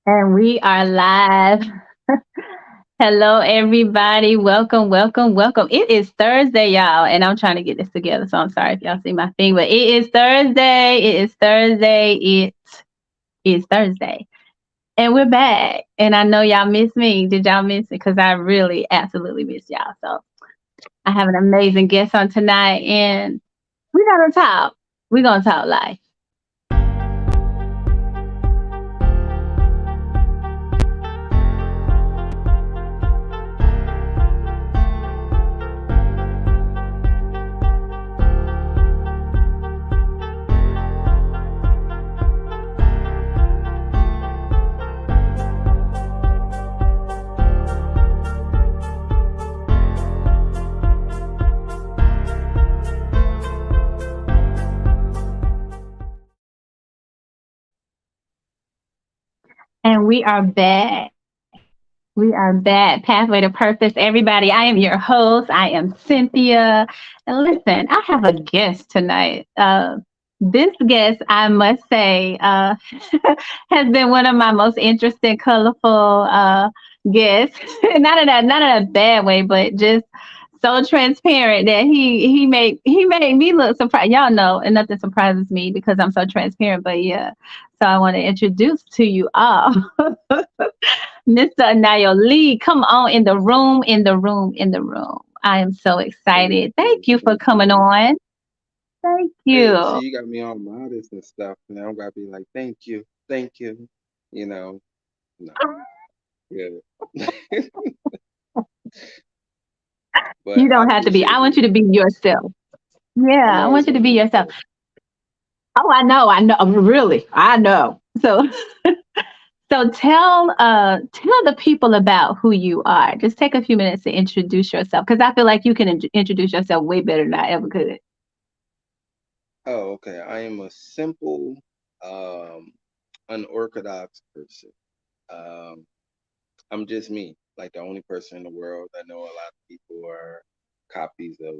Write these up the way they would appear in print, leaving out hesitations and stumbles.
And we are live. Hello, everybody. Welcome, welcome, welcome. It is Thursday, y'all, and I'm trying to get this together. So I'm sorry if y'all see my thing, but it is Thursday. It is Thursday. It is Thursday. And we're back. And I know y'all miss me. Did y'all miss it? Because I really absolutely miss y'all. So I have an amazing guest on tonight, and we're going to talk. We're going to talk life. And we are back. We are back. Pathway to Purpose, everybody. I am your host. I am Cynthia. And listen, I have a guest tonight. This guest, I must say, has been one of my most interesting, colorful guests. Not in a bad way, but just so transparent that he made me look surprised. Y'all know, and nothing surprises me because I'm so transparent. But yeah, so I want to introduce to you all. Mr. Anayo Lee, come on in the room, in the room, in the room. I am so Thank excited. you, Thank you for thank coming you. on. Thank Hey, see, you. you got me all modest and stuff. Now I'm gotta be like, thank you, thank you. You know, no, yeah. You But I don't have to be. I appreciate want it. you to be yourself. I'm Yeah, I always want you to gonna be be yourself. myself. Oh, I know, really, I know. So, so tell the people about who you are. Just take a few minutes to introduce yourself because I feel like you can introduce yourself way better than I ever could. Oh, okay. I am a simple, um, unorthodox person. Um, I'm just me, like the only person in the world. I know a lot of people are copies of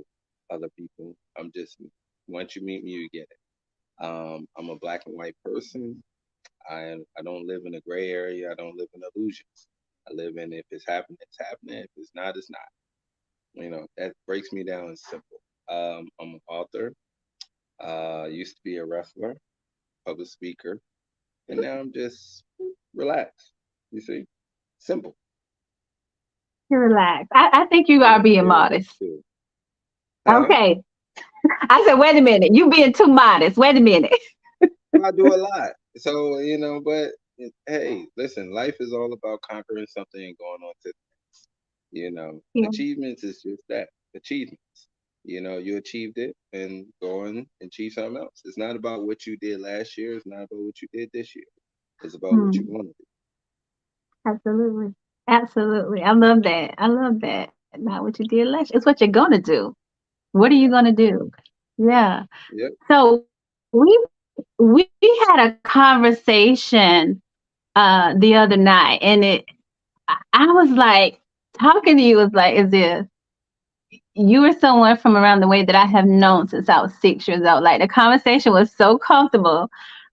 other people. I'm just me. Once you meet me, you get it. I'm a black and white person. I don't live in a gray area. I don't live in illusions. I live in if it's happening, it's happening. If it's not, it's not. That breaks me down simple. I'm an author. Used to be a wrestler, public speaker, and now I'm just relaxed. You see, simple. You relax. I think you Yeah, are being very modest. chill. Huh? Okay. I said, wait a minute. You being too modest. Wait a minute. Well, I do a lot. So, but hey, listen, life is all about conquering something and going on to Yeah. achievements is just that, achievements. You achieved it and go on and achieve something else. It's not about what you did last year. It's not about what you did this year. It's about what you Hmm. want to do. Absolutely. Absolutely. I love that. I love that. Not what you did last. It's what you're gonna do. What are you Yeah. gonna do? Yeah. Yep. So we had a conversation the other night, and I was like talking to you was like as if you were someone from around the way that I have known since I was 6 years old. Like the conversation was so comfortable,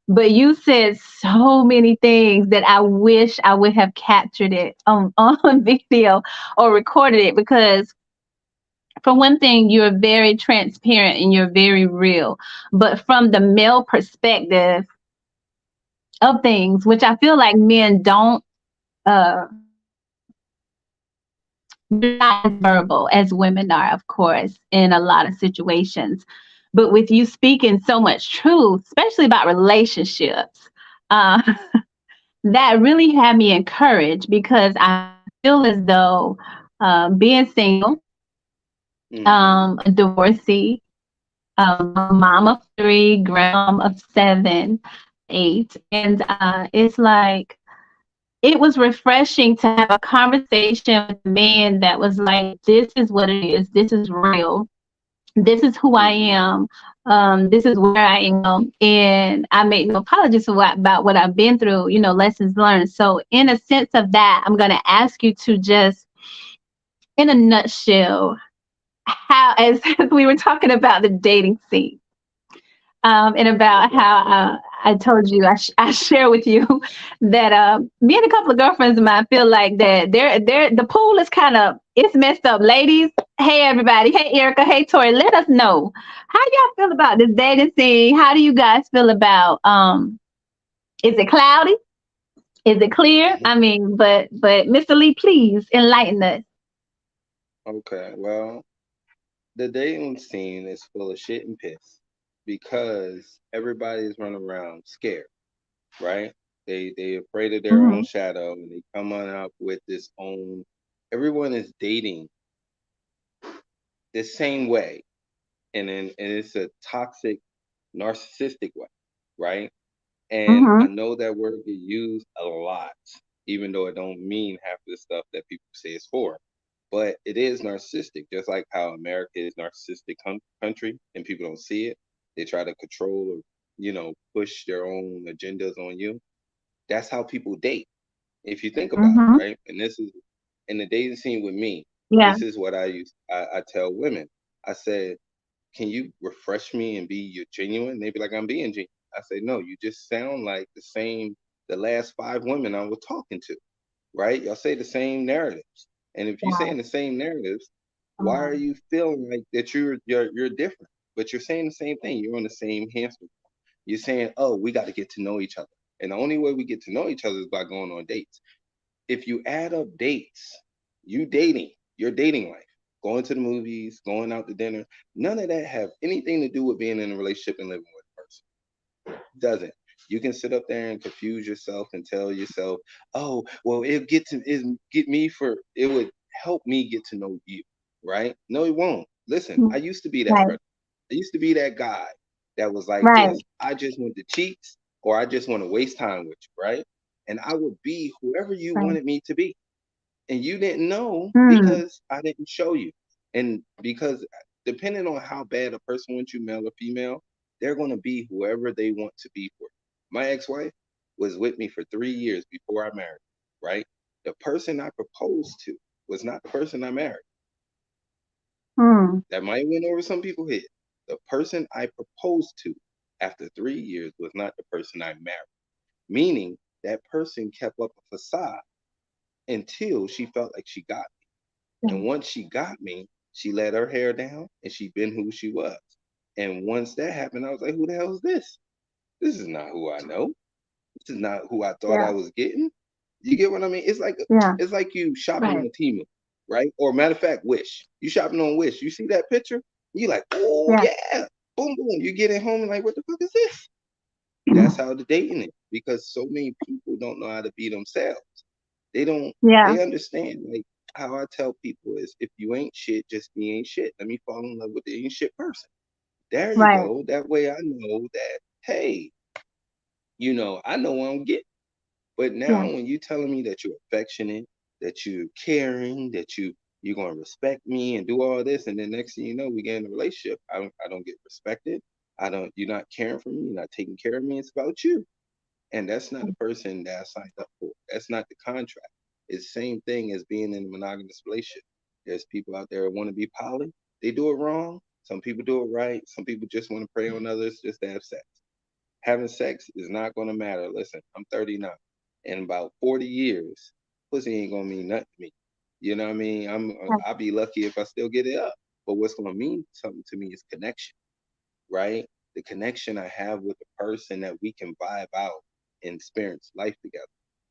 but you said so many things that I wish I would have captured it on video or recorded it because for one thing, you're very transparent and you're very real. But from the male perspective of things, which I feel like men don't they're not as verbal as women are, of course, in a lot of situations. But with you speaking so much truth, especially about relationships, uh, that really had me encouraged because I feel as though being single, Mm-hmm. a divorcee, mom of three, grandmom of seven, 8, and it's like it was refreshing to have a conversation with a man that was like, "This is what it is. This is real. This is who I Mm-hmm. am. This is where I am." And I make no apologies for about what I've been through. Lessons learned. So, in a sense of that, I'm going to ask you to just, in a nutshell, how, as we were talking about the dating scene. And about Okay. how I told you, I share with you that me and a couple of girlfriends of mine feel like that they're the pool is kind of it's messed up. Ladies, hey everybody, hey Erica, hey Tori, let us know how y'all feel about this dating scene. How do you guys feel about is it cloudy? Is it clear? Mhm. I mean, but Mr. Lee, please enlighten us. Okay. Well, the dating scene is full of shit and piss because everybody's running around scared, right? They afraid of their own Mm-hmm. shadow and they come on up with this own. Everyone is dating the same way, and it's a toxic, narcissistic way, right? And I Mm-hmm. know that word get used a lot, even though it don't mean half the stuff that people say it's for. But it is narcissistic, just like how America is narcissistic country, and people don't see it. They try to control or push their own agendas on you. That's how people date, if you think about it, Mm-hmm. right? And this is in the dating scene with me. Yeah. This is what I tell women. I said, can you refresh me and be you genuine? They be like, I'm being genuine. I say, no, you just sound like the last five women I was talking to, right? Y'all say the same narratives. And if you're Yeah. saying the same narratives, Come why are on. you feeling like that you're different? But you're saying the same thing. You're on the same hamster. You're saying, oh, we got to get to know each other. And the only way we get to know each other is by going on dates. If you add up dates, your dating life, going to the movies, going out to dinner, none of that have anything to do with being in a relationship and living with a person. Doesn't. You can sit up there and confuse yourself and tell yourself, "Oh, well, it would help me get to know you." Right? No, it won't. Listen, I Mm. used to be that Right. person. I used to be that guy that was like Right. this. I just want the cheats or I just want to waste time with you, right? And I would be whoever you Right. wanted me to be. And you didn't know Mm. because I didn't show you. And because depending on how bad a person wants you, male or female, they're going to be whoever they want to be for. My ex-wife was with me for 3 years before I married, right? The person I proposed to was not the person I married. Mm. That might win over some people's head. The person I proposed to after 3 years was not the person I married. Meaning that person kept up a facade until she felt like she got. Yeah. And once she got me, she let her hair down and she been who she was. And once that happened, I was like, who the hell is this? This is not who I know. This is not who I thought I Yeah. was getting. You get what I mean? Yeah. It's like you shopping Right. on Temu, right? Or matter of fact, Wish. You shopping on Wish. You see that picture? You like, oh Yeah. yeah. Boom boom. You get it home and like, what the fuck is this? That's how the dating is because so many people don't know how to be themselves. They don't Yeah. they understand like how I tell people is if you ain't shit, just be ain't shit. Let me fall in love with the ain't shit person. There you Right. go. That way I know that, hey, I know what I'm getting. But now Yeah. when you telling me that you're affectionate, that you're caring, that you're gonna respect me and do all this, and then next thing you know, we get in a relationship. I don't get respected. I don't you're not caring for me, you're not taking care of me. It's about you. And that's not the person that I signed up for. That's not the contract. It's the same thing as being in a monogamous relationship. There's people out there who want to be poly. They do it wrong. Some people do it right. Some people just want to prey on others just to have sex. Having sex is not going to matter. Listen, I'm 39. In about 40 years, pussy ain't going to mean nothing to me. You know what I mean? I'll be lucky if I still get it up. But what's going to mean something to me is connection, right? The connection I have with the person that we can vibe out and experience life together.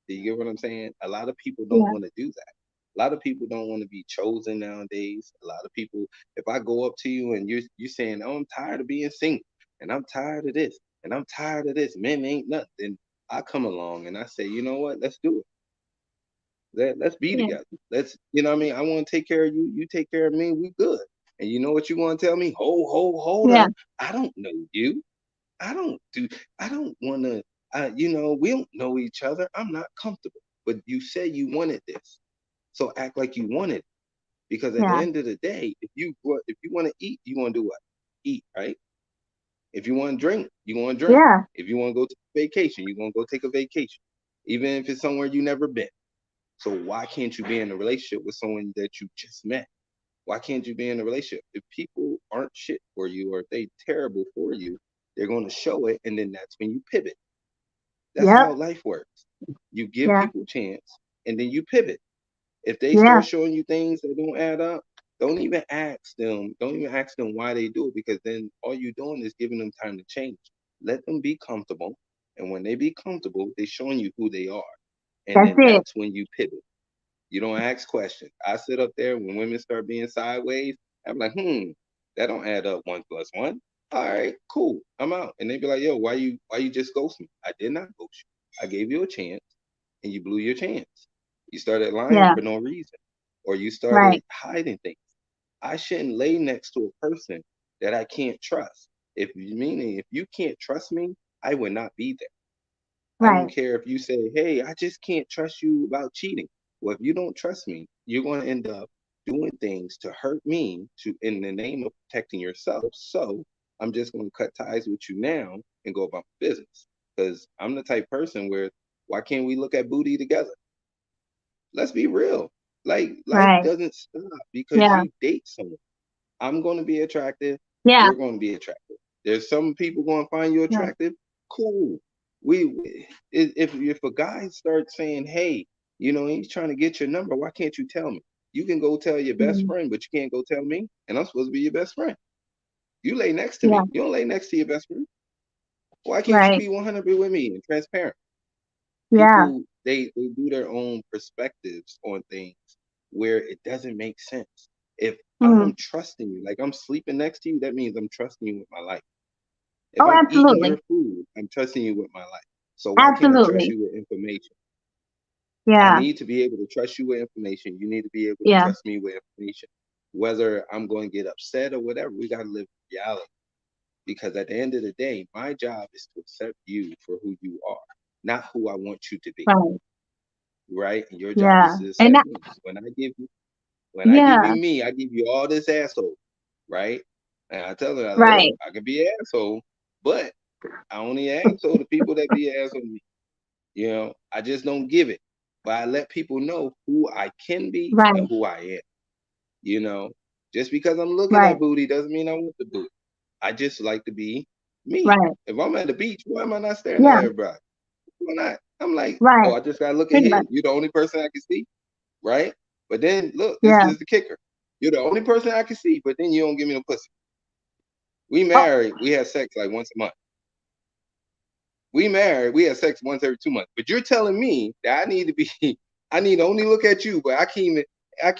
Do you get what I'm saying? A lot of people don't Yeah. want to do that. A lot of people don't want to be chosen nowadays. A lot of people, if I go up to you and you're saying, "Oh, I'm tired of being single, and I'm tired of this, and I'm tired of this," men ain't nothing. Then I come along and I say, you know what? Let's do it. Let's be Yeah. together. You know what I mean? I want to take care of you. You take care of me. We good. And you know what you want to tell me? Hold Yeah. up. I don't know you. I don't do, I don't want to, we don't know each other. I'm not comfortable. But you said you wanted this. So act like you wanted it. Because at the Yeah. end of the day, if you want to eat, you want to do what? Eat, right? If you want to drink, you want to drink. Yeah. If you want to go to vacation, you're going to go take a vacation. Even if it's somewhere you never been. So why can't you be in a relationship with someone that you just met? Why can't you be in a relationship? If people aren't shit for you or if they terrible for you, they're going to show it, and then that's when you pivot. That's Yep. how life works. You give Yeah. people a chance, and then you pivot. If they Yeah. start showing you things that don't add up, don't even ask them. Don't even ask them why they do it, because then all you're doing is giving them time to change. Let them be comfortable, and when they be comfortable, they're showing you who they are, and That's then it. that's when you pivot. You don't ask questions. I sit up there when women start being sideways. I'm like, that don't add up 1 plus 1. All right, cool. I'm out. And they be like, yo, why you just ghost me? I did not ghost you. I gave you a chance and you blew your chance. You started lying Yeah. for no reason. Or you started Right. hiding things. I shouldn't lay next to a person that I can't trust. If you can't trust me, I would not be there. I don't Right. care if you say, hey, I just can't trust you about cheating. Well, if you don't trust me, you're going to end up doing things to hurt me in the name of protecting yourself. So I'm just going to cut ties with you now and go about my business. Because I'm the type person where why can't we look at booty together? Let's be real. Like life Right. doesn't stop because Yeah. you date someone. I'm going to be attractive. Yeah. You're going to be attractive. There's some people going to find you Yeah. attractive. Cool. If a guy starts saying, "Hey, he's trying to get your number. Why can't you tell me?" You can go tell your best Mm. friend, but you can't go tell me. And I'm supposed to be your best friend. You lay next to Yeah. me. You don't lay next to your best friend. Why can't you Right. be 100 with me and transparent? Yeah. People they do their own perspectives on things where it doesn't make sense. If Mm. I'm trusting you, like I'm sleeping next to you, that means I'm trusting you with my life. If Oh, I'm eating absolutely. your food, I'm trusting you with my life. So why can't I trust Absolutely. you with information? I Yeah. need to be able to trust you with information. You need to be able to Yeah. trust me with information. Whether I'm going to get upset or whatever, we got to live in reality. Because at the end of the day, my job is to accept you for who you are, not who I want you to be. Right. Right? And your job is Yeah. to And accept that, me. When I give you yeah. me, I give you all this asshole. Right? And I tell them, look, Right. I can be an asshole, but I only asshole the people that be asshole me. I just don't give it. But I let people know who I can be and Right. who I am. You know, just because I'm looking Right. at booty doesn't mean I want the booty. I just like to be me. Right. If I'm at the beach, why am I not staring at Yeah. everybody? Why not? I'm like, oh, Right. I just gotta look Pretty much. ahead. You're the only person I can see, right? But then look, this Yeah. is the kicker. You're the only person I can see, but then you don't give me no pussy. We Oh, married, we have sex like once a month. We married, we have sex once every 2 months. But you're telling me that I need to be, I need to only look at you, but I can't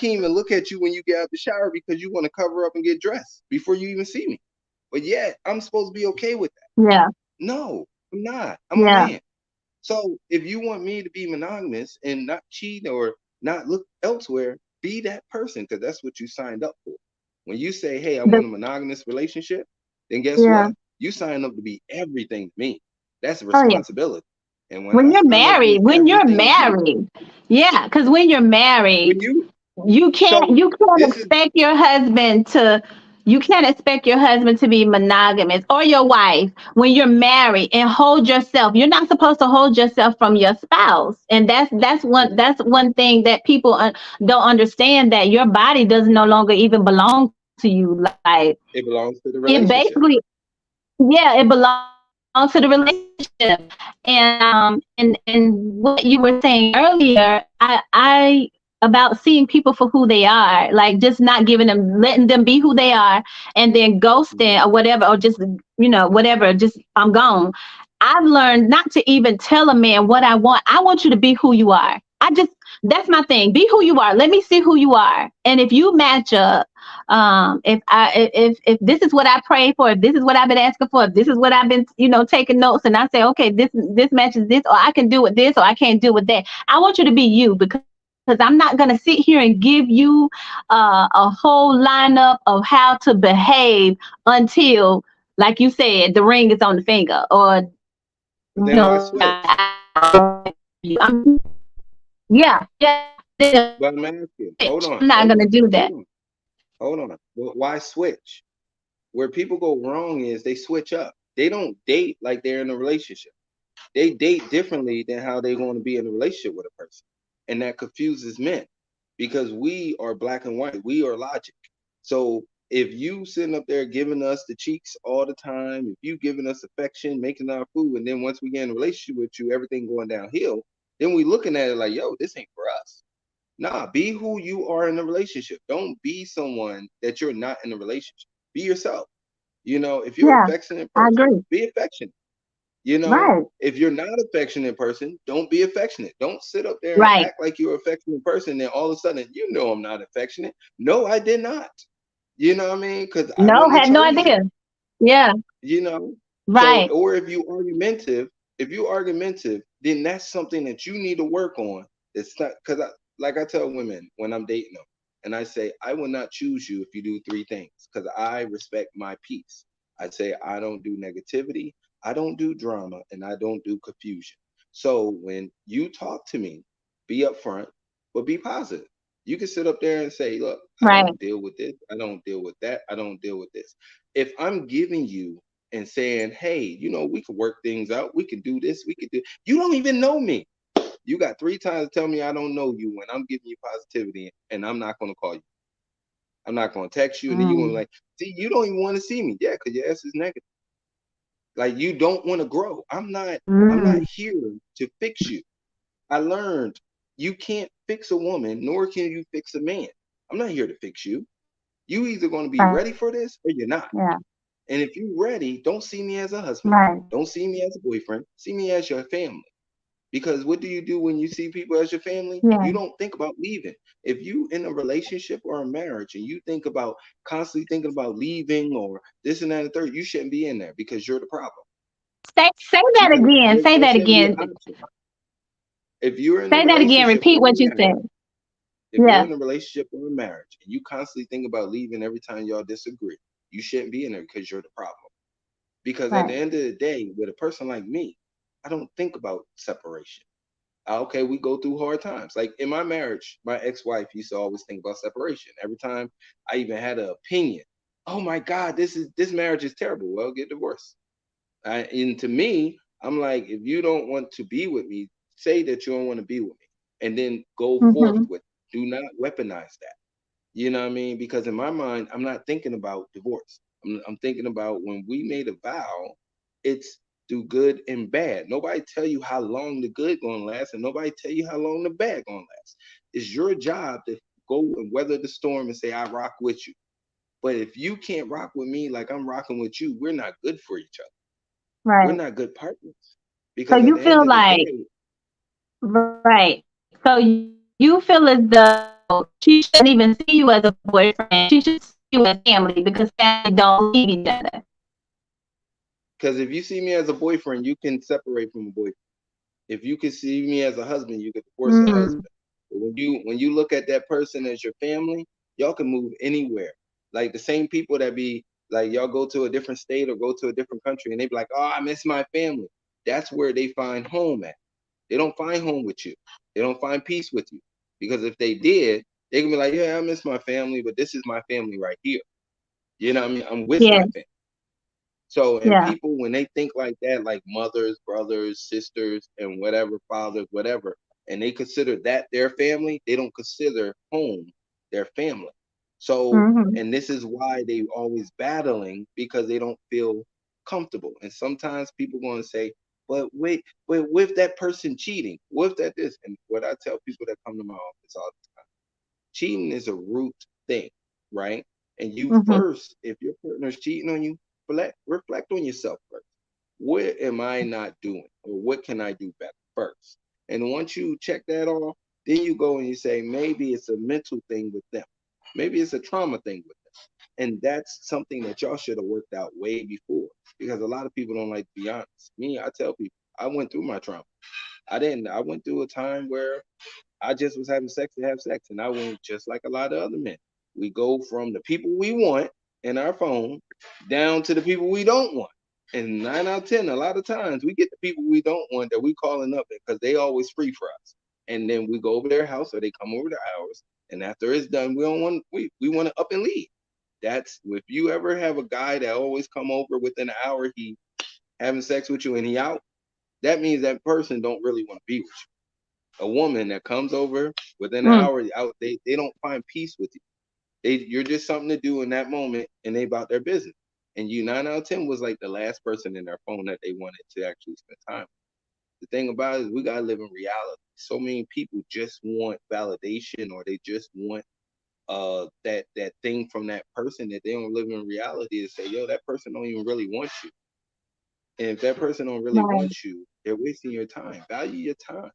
even look at you when you get out the shower because you want to cover up and get dressed before you even see me. But yet I'm supposed to be okay with that. yeah. No, I'm not. I'm a Yeah. man. So if you want me to be monogamous and not cheat or not look elsewhere, be that person because that's what you signed up for. When you say, "Hey, I The, want a monogamous relationship," then guess yeah. what? You sign up to be everything to me. That's a Oh, yeah. responsibility. And when When I you're sign up to married, be when you're everything to you, married, yeah, because when you're when married, you you can't so you can't this is expect your husband to you can't expect your husband to be monogamous or your wife when you're married and hold yourself. You're not supposed to hold yourself from your spouse. And that's one thing that people don't understand, that your body does no longer even belong to you. Like it belongs to the it relationship. basically, yeah, it belongs to the relationship. And what you were saying earlier, I about seeing people for who they are, like just not giving them, letting them be who they are, and then ghosting Mhm. or whatever, or just whatever, just I'm gone. I've learned not to even tell a man what I want. I want you to be who you are. That's my thing. Be who you are. Let me see who you are. And if you match up, if this is what I pray for, if this is what I've been asking for, if this is what I've been taking notes, and I say, okay, this matches this, or I can do with this, or I can't do with that. I want you to be you, because I'm not going to sit here and give you a whole lineup of how to behave until, like you said, the ring is on the finger, or But then why switch? yeah, yeah. But I'm asking, I'm not going to do that. hold on. But why switch? Where people go wrong is they switch up. They don't date like they're in a relationship. They date differently than how they're going to be in a relationship with a person. And that confuses men because we are black and white. We are logic. So If you sitting up there giving us the cheeks all the time, if you giving us affection, making our food, and then once we get in a relationship with you, everything going downhill, then we looking at it like, yo, this ain't for us. Nah, be who you are in the relationship. Don't be someone that you're not in a relationship. Be yourself. If you're an Yeah, affectionate I person, agree. be affectionate. You know, Right, if you're not an affectionate person, don't be affectionate. Don't sit up there and right. act like you're an affectionate person. And then all of a sudden, I'm not affectionate. No, I did not. You know what I mean? Because I No, wasn't had no crazy. idea. Yeah, you know so, right, or if you argumentative, then that's something that you need to work on. It's not because like I tell women when I'm dating them, and I say I will not choose you if you do three things, because I respect my peace. I say I don't do negativity, I don't do drama, and I don't do confusion. So when you talk to me, be upfront, but be positive. You can sit up there and say, look, I right. don't deal with this, I don't deal with that, I don't deal with this. If I'm giving you and saying, hey, we could work things out, we could do this, we could do, you don't even know me. You got three times to tell me I don't know you when I'm giving you positivity, and I'm not going to call you. I'm not going to text you, and then you're going to be Mm, like, see, you don't even want to see me. Yeah, because your ass is negative. Like, you don't want to grow. I'm not mm, here to fix you. I learned you can't fix a woman, nor can you fix a man. I'm not here to fix you. You either going to be right. ready for this or you're not. Yeah, And if you're ready, don't see me as a husband. right. Don't see me as a boyfriend. See me as your family. Because what do you do when you see people as your family? Yeah. You don't think about leaving. If you in a relationship or a marriage and you think about constantly thinking about leaving or this and that and the third, you shouldn't be in there because you're the problem. Say that Because again. Say that that shouldn't be again. an option. If you're in a Say that again. relationship Repeat or a what you marriage, said. if you're Yeah. in a relationship or a marriage and you constantly think about leaving every time y'all disagree, you shouldn't be in there because you're the problem. Because at the Right. end of the day, with a person like me, I don't think about separation. Okay, we go through hard times. Like in my marriage, my ex-wife used to always think about separation. Every time I even had an opinion, oh my God, this marriage is terrible. Well, get divorced. And to me, I'm like, if you don't want to be with me, say that you don't want to be with me, and then go forth Mm-hmm. with it. Do not weaponize that. You know what I mean? Because in my mind, I'm not thinking about divorce. I'm thinking about when we made a vow, it's do good and bad. Nobody tell you how long the good gonna last, and nobody tell you how long the bad gonna last. It's your job to go and weather the storm and say, I rock with you. But if you can't rock with me like I'm rocking with you, we're not good for each other. We're Right. not good partners. So Because at you the end feel of the like, day, right. So you feel as though she shouldn't even see you as a boyfriend. She should see you as family because family don't leave each other. because if you see me as a boyfriend, you can separate from a boyfriend. If you can see me as a husband, you can divorce a Mm, husband. But when you look at that person as your family, y'all can move anywhere. Like the same people that be like y'all go to a different state or go to a different country and they be like, oh, I miss my family. That's where they find home at. They don't find home with you. They don't find peace with you. Because if they did, they can be like, yeah, I miss my family, but this is my family right here. You know what I mean? I'm with yeah. my family. So, and Yeah. people, when they think like that, like mothers, brothers, sisters, and whatever, fathers, whatever, and they consider that their family, they don't consider home their family. So, Mm-hmm. and this is why they always battling because they don't feel comfortable. And sometimes people going to say, but with that person cheating, what if that this? And what I tell people that come to my office all the time, cheating is a root thing, right? And you Mm-hmm. first, if your partner's cheating on you, reflect on yourself first. What am I not doing? Or what can I do better first? And once you check that off, then you go and you say, maybe it's a mental thing with them. Maybe it's a trauma thing with them. And that's something that y'all should have worked out way before. Because a lot of people don't like to be honest. Me, I tell people, I went through my trauma. I went through a time where I just was having sex to have sex, and I went just like a lot of other men. We go from the people we want in our phone down to the people we don't want. And 9 out of 10, a lot of times we get the people we don't want that we calling up because they always free for us. And then we go over their house or they come over to ours. And after it's done, we don't want we want to up and leave. That's if you ever have a guy that always come over within an hour, he having sex with you and he out, that means that person don't really want to be with you. A woman that comes over within an Mm, hour out, they don't find peace with you. You're just something to do in that moment, and they about their business. And you 9 out of 10 was like the last person in their phone that they wanted to actually spend time with. The thing about it is we gotta live in reality. So many people just want validation, or they just want that thing from that person, that they don't live in reality to say, yo, that person don't even really want you. And if that person don't really Right. want you, they're wasting your time. Value your time,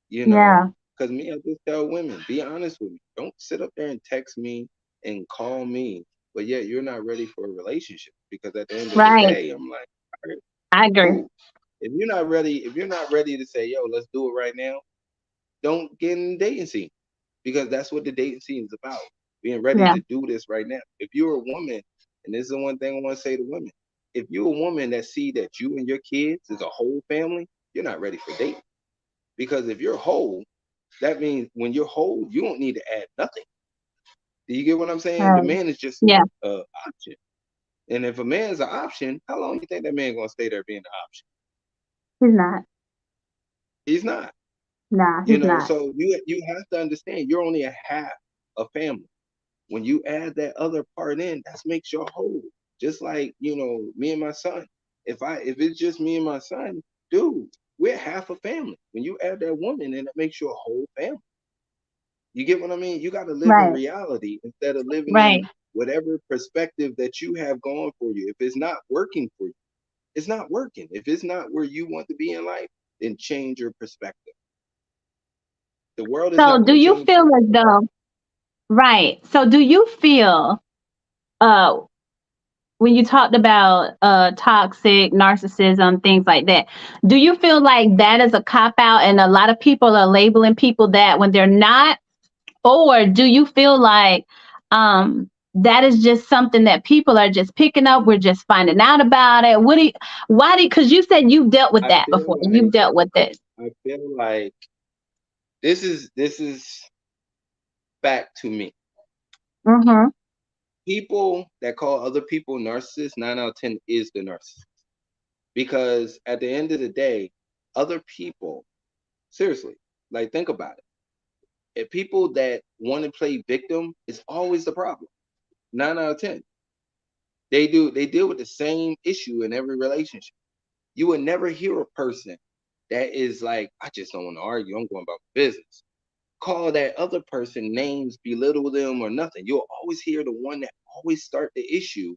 you know? Yeah. Because me, I just tell women, be honest with me. Don't sit up there and text me and call me, but yet you're not ready for a relationship. Because at the end of the Right. day, I'm like, all right, I agree. cool. If you're not ready to say, yo, let's do it right now, don't get in the dating scene, because that's what the dating scene is about. Being ready Yeah. to do this right now. If you're a woman, and this is the one thing I want to say to women, if you're a woman that see that you and your kids is a whole family, you're not ready for dating. Because if you're whole, that means when you're whole, you don't need to add nothing. Do you get what I'm saying? The Right. man is just Yeah. a option. And if a man's an option, how long you think that man gonna stay there being an option? He's not. He's not. Nah, You he's know, not. so you have to understand you're only a half a family. When you add that other part in, that makes you whole. Just like, me and my son. If it's just me and my son, dude, we're half a family. When you add that woman in, it makes you a whole family. You get what I mean? You got to live in Right. reality instead of living Right. in whatever perspective that you have going for you. If it's not working for you, it's not working. If it's not where you want to be in life, then change your perspective. The world is So not do going to you change feel for you. as though, right. So do you feel uh when you talked about toxic narcissism, things like that, do you feel like that is a cop out and a lot of people are labeling people that when they're not? Or do you feel like that is just something that people are just picking up? We're just finding out about it. What do you, why do you, because you said you've dealt with I that feel before. like You've dealt with it. I feel like this is fact to me. Mm-hmm. People that call other people narcissists, 9 out of 10 is the narcissist. Because at the end of the day, other people, seriously, like think about it. If people that want to play victim is always the problem. 9 out of 10. They deal with the same issue in every relationship. You would never hear a person that is like, I just don't want to argue. I'm going about business. Call that other person names, belittle them or nothing. You'll always hear the one that always start the issue,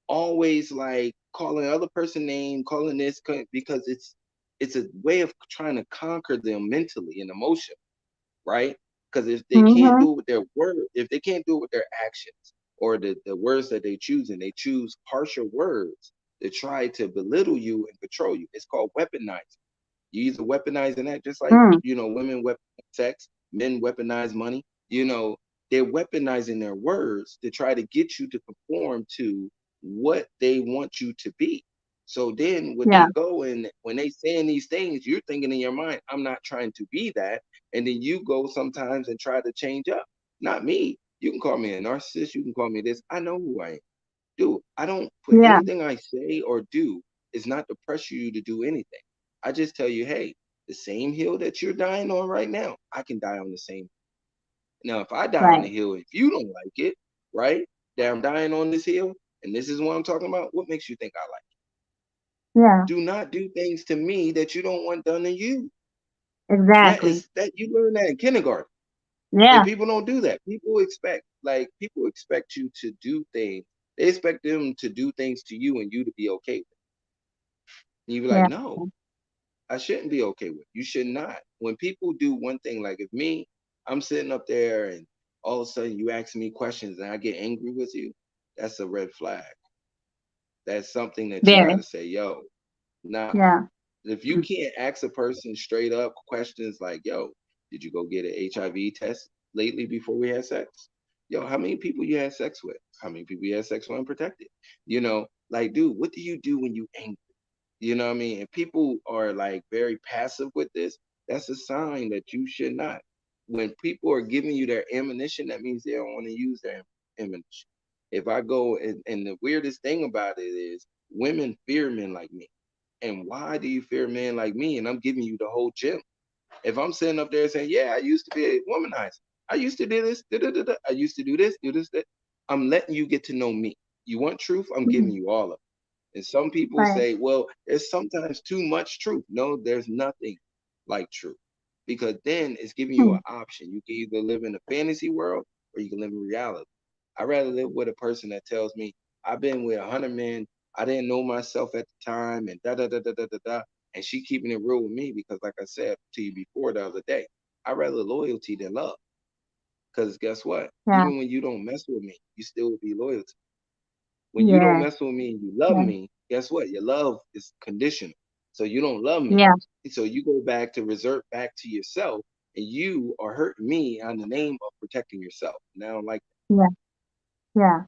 always like calling the other person name, calling this because it's a way of trying to conquer them mentally and emotionally, right? Because if they can't Mm-hmm. do it with their word, if they can't do it with their actions or the words that they choose, and they choose harsher words to try to belittle you and control you, it's called weaponizing. You either weaponizing that just like, Mm. women weaponize sex, men weaponize money. They're weaponizing their words to try to get you to conform to what they want you to be. So then when Yeah. they go and when they saying these things, you're thinking in your mind, I'm not trying to be that. And then you go sometimes and try to change up. Not me. You can call me a narcissist. You can call me this. I know who I am. Dude, I don't put Yeah. anything I say or do is not to pressure you to do anything. I just tell you, hey, the same hill that you're dying on right now, I can die on the same. Now, if I die on the Right. hill, if you don't like it, right, that I'm dying on this hill, and this is what I'm talking about, what makes you think I like Yeah. it? Do not do things to me that you don't want done to you. That Exactly. is that you learn that in kindergarten. And Yeah. people don't do that. People expect you to do things. They expect them to do things to you and you to be okay with it. And you be like, Yeah. no, I shouldn't be okay with it. You should not. When people do one thing, like if me, I'm sitting up there and all of a sudden you ask me questions and I get angry with you, that's a red flag. That's something that you got Very. to say, yo, nah. Yeah. If you can't ask a person straight up questions like, yo, did you go get an HIV test lately before we had sex? Yo, how many people you had sex with? How many people you had sex with unprotected? Like, dude, what do you do when you angry? You know what I mean? If people are like very passive with this, that's a sign that you should not. When people are giving you their ammunition, that means they don't want to use their ammunition. If I go and the weirdest thing about it is women fear men like me. And why do you fear men like me? And I'm giving you the whole gym. If I'm sitting up there saying, yeah, I used to be a womanizer, I used to do this. Da, da, da, da. I used to do this, do this, that. I'm letting you get to know me. You want truth? I'm giving Mhm. you all of it. And some people Right. say, well, there's sometimes too much truth. No, there's nothing like truth because then it's giving you an Hmm. option. You can either live in a fantasy world or you can live in reality. I'd rather live with a person that tells me, I've been with 100 men. I didn't know myself at the time and da da da da da da da. And she keeping it real with me because, like I said to you before the other day, I'd rather loyalty than love. Because guess what? Yeah. Even when you don't mess with me, you still will be loyal to me. When you don't Yeah. mess with me and you love Yeah. me, guess what? Your love is conditional. So you don't love me. Yeah. So you go back to revert back to yourself and you are hurting me on the name of protecting yourself. And I don't like Yeah. Yeah.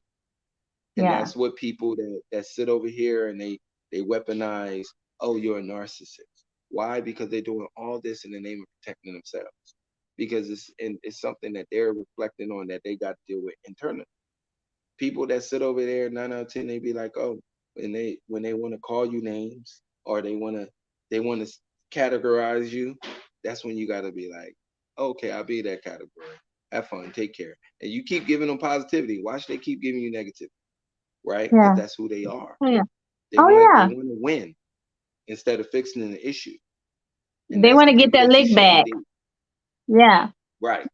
that. And Yeah. that's what people that sit over here and they weaponize, oh, you're a narcissist. Why? Because they're doing all this in the name of protecting themselves. Because it's something that they're reflecting on that they got to deal with internally. People that sit over there 9 out of 10, they be like, oh, when they want to call you names or they want to categorize you, that's when you got to be like, okay, I'll be that category. Have fun, take care, and you keep giving them positivity. Why should they keep giving you negativity? Right? Because Yeah. that's who they are. Oh, yeah. They Oh, want they yeah. want to win instead of fixing the issue, and They that's want the to get people that that you lick shouldn't back. date. Yeah. Right?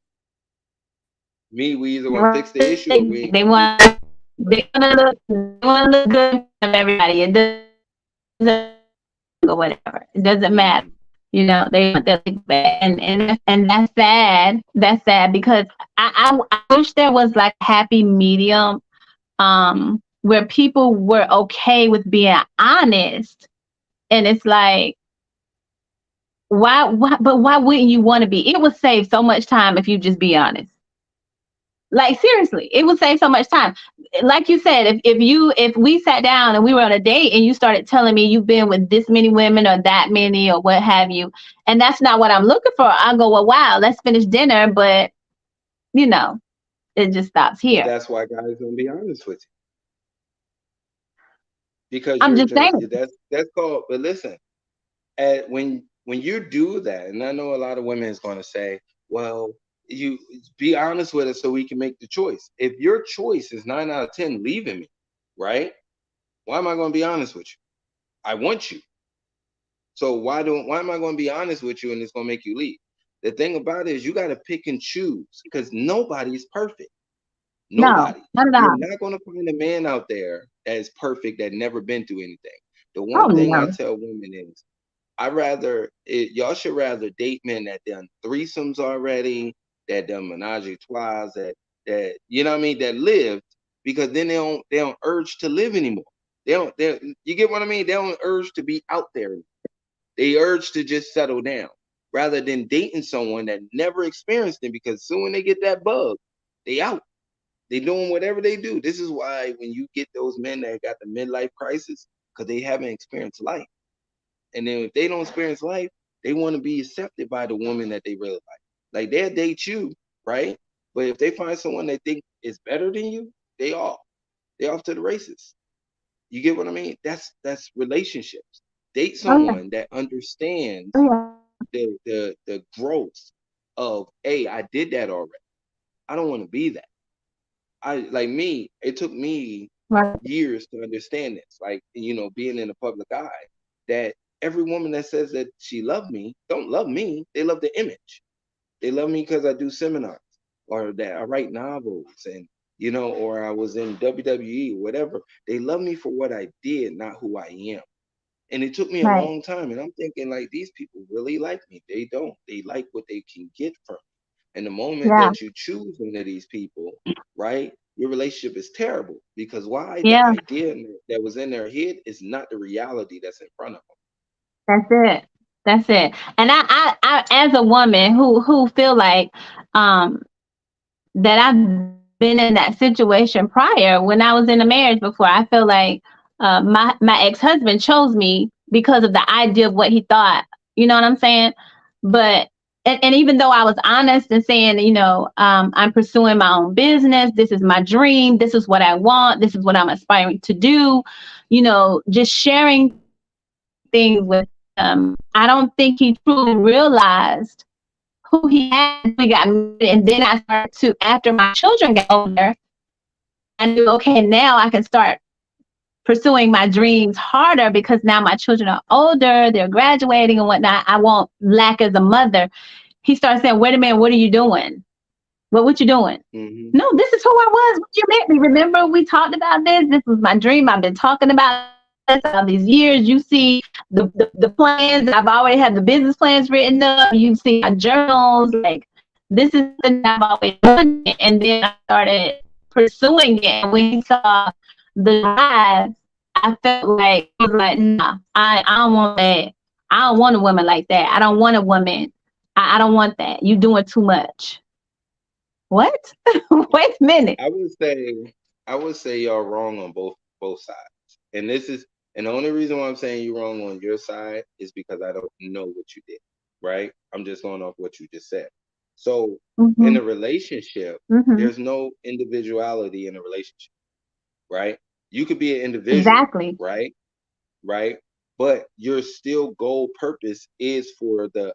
Me, we either They want to want fix the issue or we ain't they gonna do. want they want to look good in front of everybody. It doesn't or whatever. It doesn't matter. Mm-hmm. You know, they want that lick back, and that's sad. That's sad because I wish there was like a happy medium, where people were okay with being honest, and it's like why but why wouldn't you want to be? It would save so much time if you just be honest. Like seriously, it would save so much time. Like you said, if we sat down and we were on a date and you started telling me you've been with this many women or that many or what have you, and that's not what I'm looking for, I'll go, well, wow, let's finish dinner, but you know, it just stops But here. that's why guys don't be honest with you because I'm you're just saying. that's called. But listen, when you do that, and I know a lot of women is going to say, well, you be honest with us so we can make the choice. If your choice is 9 out of 10 leaving me, right? Why am I going to be honest with you? I want you. So why am I going to be honest with you and it's going to make you leave? The thing about it is you got to pick and choose because nobody's perfect. No, Nobody. not at You're all. not going to find a man out there that is perfect that never been through anything. The Oh one thing I no. tell women is y'all should rather date men that done threesomes already, that done menage a trois, that you know what I mean, that lived, because then they don't urge to live anymore. They you get what I mean? They don't urge to be out there. They urge to just settle down rather than dating someone that never experienced it because soon they get that bug, they out. They doing whatever they do. This is why when you get those men that got the midlife crisis, because they haven't experienced life. And then if they don't experience life, they want to be accepted by the woman that they really like. Like they'll date you, right? But if they find someone they think is better than you, they off. They off to the races. You get what I mean? That's relationships. Date Oh yeah. someone that Oh understands yeah. the growth of, hey, I did that already. I don't want to be that. I like me, it took me Right. years to understand this. Like, being in the public eye, that every woman that says that she loved me don't love me. They love the image. They love me because I do seminars or that I write novels and or I was in WWE or whatever. They love me for what I did, not who I am. And it took me a Right. long time. And I'm thinking like these people really like me. They don't. They like what they can get from me. And the moment Yeah. that you choose one of these people, right, your relationship is terrible. Because why? The Yeah. idea that was in their head is not the reality that's in front of That's it. That's it. And I as a woman who feel like um that I've been in that situation prior when I was in a marriage before. I feel like my ex-husband chose me because of the idea of what he thought. You know what I'm saying? But and even though I was honest and saying, I'm pursuing my own business, this is my dream, this is what I want, this is what I'm aspiring to do, just sharing things with him, I don't think he truly realized who he had. We got married, and then I started to, after my children got older, I knew, okay, now I can start pursuing my dreams harder because now my children are older, they're graduating and whatnot. I won't lack as a mother. He started saying, wait a minute, what are you doing? What you doing? Hmm. No, this is who I was when you met me. Remember, we talked about this. This was my dream. I've been talking about this all these years. You see the plans. I've already had the business plans written up. You see my journals. Like, this is something I've always done. And then I started pursuing it. And when he saw the drive, I felt like, I was like, nah, I don't want that. I don't want a woman like that. I don't want a woman. I don't want that. You doing too much. What? Wait a minute. I would say, I would say y'all wrong on both sides. And this is, and the only reason why I'm saying you're wrong on your side is because I don't know what you did, right? I'm just going off what you just said. So in Mhm. a relationship, Mhm. there's no individuality in a relationship, right? You could be an individual, Exactly. right? Right? But your still goal purpose is for the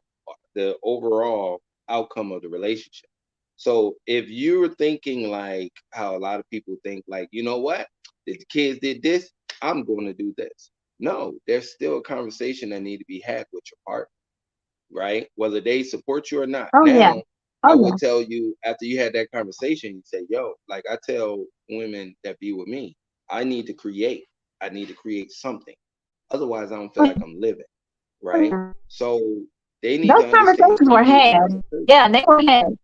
overall outcome of the relationship. So if you're thinking like how a lot of people think, like, you know what, the kids did this, I'm going to do this. No, there's still a conversation that need to be had with your partner, right? Whether they support you or not. Oh yeah. Now, I Oh would yeah. tell you after you had that conversation, you say, yo, like I tell women that be with me, I need to create. I need to create something. Otherwise, I don't feel Oh like I'm living, right? yeah. So they need Those to understand conversations you were giving them had. a purpose. Yeah, they were had.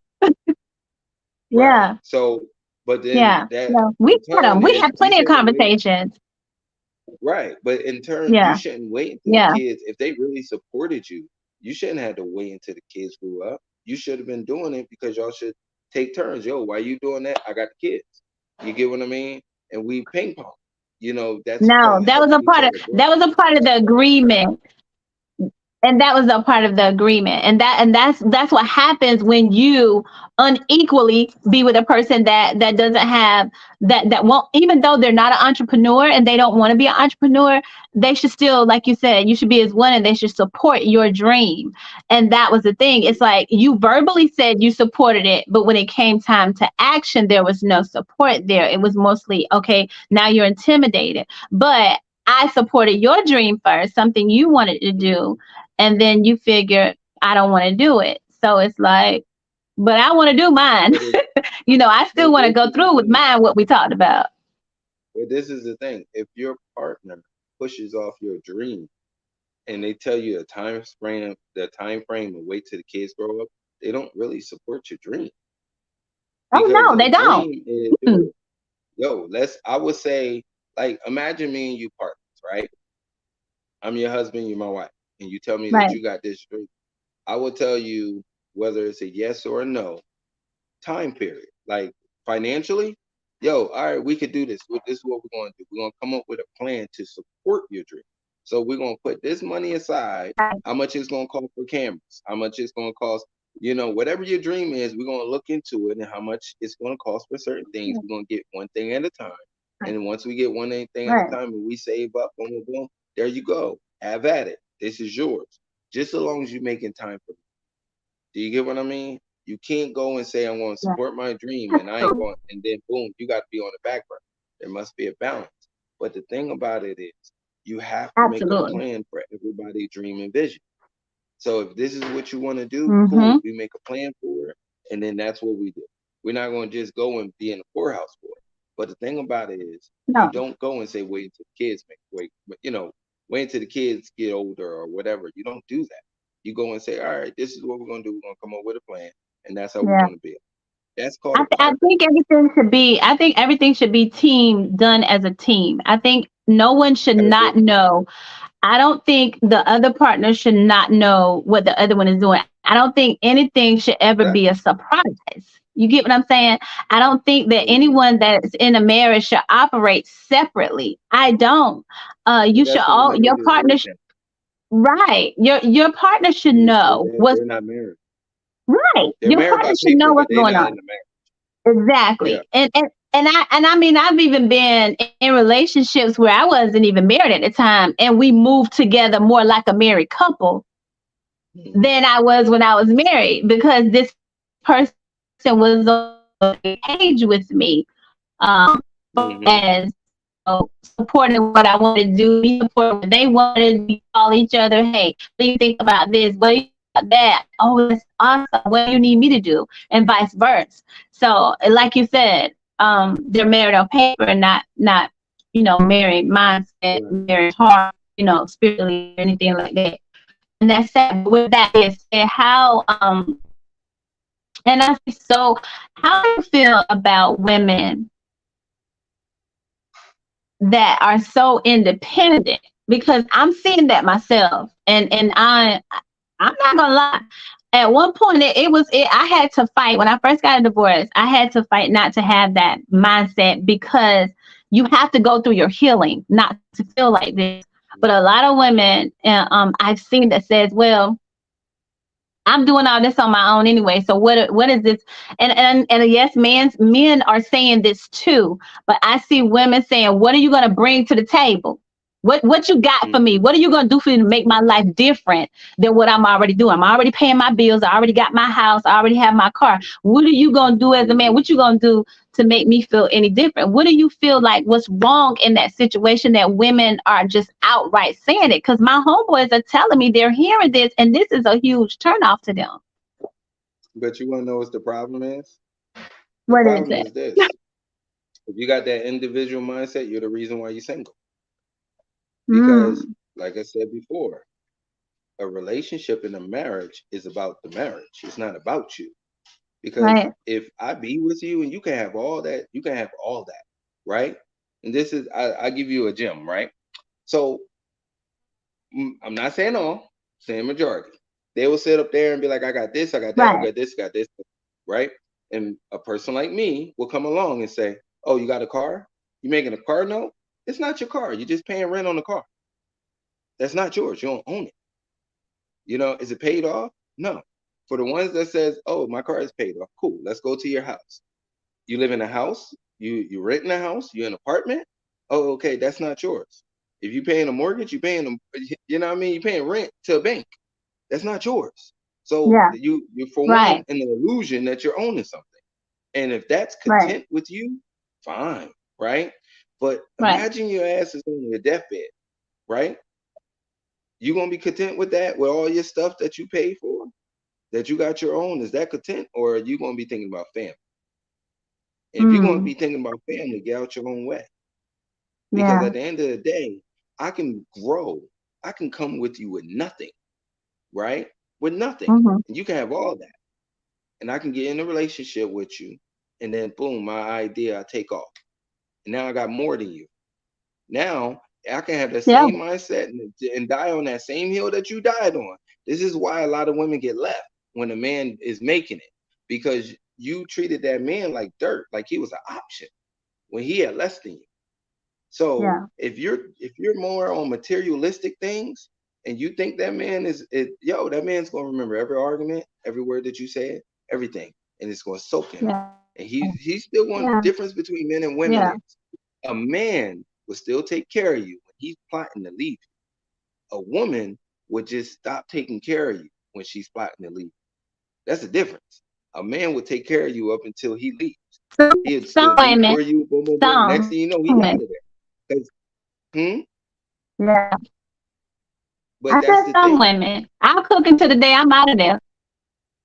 Right. Yeah. So, but then Yeah. that Yeah. We in had them. turn We is had you plenty of shouldn't wait. conversations. Right. But in turn, you Yeah. shouldn't wait until the Yeah. kids, if they really supported you, you shouldn't have to wait until the kids grew up. You should have been doing it because y'all should take turns. Yo, why you doing that? I got the kids. You get what I mean? And we ping pong. That's No, called helping each other grow. that was a part of the agreement. And that was a part of the agreement, and that's what happens when you unequally be with a person that doesn't have that won't, even though they're not an entrepreneur and they don't want to be an entrepreneur, they should still, like you said, you should be as one, and they should support your dream. And that was the thing. It's like you verbally said you supported it, but when it came time to action, there was no support there. It was mostly, okay, now you're intimidated. But I supported your dream first, something you wanted to do, and then you figure, I don't want to do it. So it's like, but I want to do mine. But it, I still but want to this go is the through with thing. mine, what we talked about. But this is the thing. If your partner pushes off your dream and they tell you the time frame and wait till the kids grow up, they don't really support your dream Oh because no, a they don't. dream is Mm, yo, I would say, like, imagine me and you partners, right? I'm your husband, you're my wife, and you tell me that right. you got this dream. I will tell you whether it's a yes or a no time period. Like financially, yo, all right, we could do this. This is what we're going to do. We're going to come up with a plan to support your dream. So we're going to put this money aside. Right. How much it's going to cost for cameras? How much it's going to cost? Whatever your dream is, we're going to look into it and how much it's going to cost for certain things. We're going to get one thing at a time. Right. And once we get one thing at a Right. time and we save up, boom, boom, boom, there you go. Have at it. This is yours. Just as long as you're making time for it. Do you get what I mean? You can't go and say I'm going to Yeah. support my dream and I ain't Absolutely. going, and then boom, you got to be on the back burner. There must be a balance. But the thing about it is, you have to make a Absolutely. plan for everybody's dream and vision. So if this is what you want to do, cool. Mm-hmm. We make a plan for it, and then that's what we do. We're not going to just go and be in the poorhouse for it. But the thing about it is, you No. don't go and say wait until the kids wait until the kids get older or whatever. You don't do that. You go and say, all right, this is what we're going to do. We're going to come up with a plan, and that's how we're Yeah. going to build. That's called a I partner. think everything should be. I think everything should be team done as a team. I think no one should I not agree. know. I don't think the other partner should not know what the other one is doing. I don't think anything should ever be a Exactly. surprise. You get what I'm saying? I don't think that Hmm. anyone that's in a marriage should operate separately. I don't. But You should that's what all your marriage is partner, worth then. right? Your partner should know what's They're not married. right. They're Your married partner by should know paper, but what's they're going not on. in the marriage. Yeah. Exactly. And I mean, I've even been in relationships where I wasn't even married at the time, and we moved together more like a married couple. Hmm. than I was when I was married, because this person was on the same page with me, as Hmm. supporting what I wanted to do, me supporting what they wanted to do. We call each other, hey, what do you think about this? What do you think about that? Oh, that's awesome. What do you need me to do? And vice versa. So, like you said, they're married on paper, not married mindset, Right. married heart, spiritually or anything like that. And that's sad. But with that being said, and I say, so how do you feel about women that are so independent? Because I'm seeing that myself, and I'm not gonna lie. At one point, I had to fight when I first got a divorce. I had to fight not to have that mindset, because you have to go through your healing not to feel like this. But a lot of women, I've seen that says, well, I'm doing all this on my own anyway. So what is this? And yes, men are saying this too, but I see women saying, "What are you going to bring to the table? What you got for me? Hmm. What are you going to do for me to make my life different than what I'm already doing? I'm already paying my bills. I already got my house. I already have my car. What are you going to do as a man? Hmm. What you going to do to make me feel any different? What do you feel like? What's wrong in that situation that women are just outright saying it? Because my homeboys are telling me they're hearing this, and this is a huge turnoff to them. But you want to know what the problem is? The What is problem it? is this. If you got that individual mindset, you're the reason why you're single. Because, Mm, like I said before, a relationship and a marriage is about the marriage. It's not about you. Because right, if I be with you and you can have all that, you can have all that, right? And this is, I give you a gem, right? So I'm not saying all, saying majority. They will sit up there and be like, I got this, I got that, I right, got this, got this, right? And a person like me will come along and say, oh, you got a car? You making a car note? It's not your car. You're just paying rent on the car. That's not yours. You don't own it. Is it paid off? No. For the ones that says, oh, my car is paid off, cool. Let's go to your house. You live in a house, you rent in a house, you in an apartment. Oh, okay, that's not yours. If you paying a mortgage, you paying them, you know what I mean? You paying rent to a bank. That's not yours. So yeah, you for one right, in the illusion that you're owning something. And if that's right, content with you, fine, right? But right. imagine your ass is on your deathbed, right? You gonna be content with that, with all your stuff that you paid for, that you got your own? Is that content, or are you gonna be thinking about family? And if you're gonna Mm, be thinking about family, get out your own way. Because yeah, at the end of the day, I can grow. I can come with you with nothing, right? With nothing. mm-hmm, And you can have all that. And I can get in a relationship with you. And then boom, my idea, I take off. And now I got more than you. Now I can have the yeah, same mindset and die on that same hill that you died on. This is why a lot of women get left when a man is making it. Because you treated that man like dirt, like he was an option when he had less than you. So yeah, if you're more on materialistic things and you think that man that man's gonna remember every argument, every word that you said, everything, and it's gonna soak in him. yeah, And he's still yeah, one difference between men and women yeah. is a man will still take care of you when he's plotting to leave you. A woman would just stop taking care of you when she's plotting to leave. That's the difference. A man would take care of you up until he leaves. He'd still Some do women, for you, boom, boom, boom. Next some thing you know, he women, out of there. 'Cause- yeah. But I that's said the some thing. women. I'll cook until the day I'm out of there.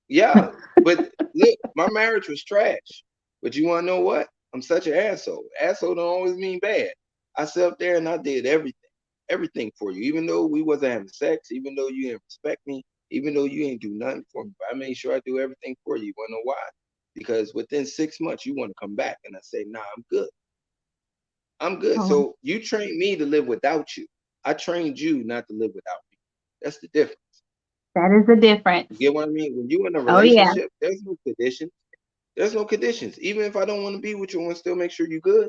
Yeah. But look, my marriage was trash. But you wanna know what? I'm such an asshole. Asshole don't always mean bad. I sat up there and I did everything. Everything for you. Even though we wasn't having sex, even though you didn't respect me, even though you ain't do nothing for me. But I made sure I do everything for you. You wanna know why? Because within 6 months you want to come back. And I say, nah, I'm good. I'm good. Oh, So you trained me to live without you. I trained you not to live without me. That's the difference. that is the You difference. get what I mean? When you in a Oh yeah, relationship, there's no conditions. There's no conditions. Even if I don't want to be with you, I want to still make sure you're good.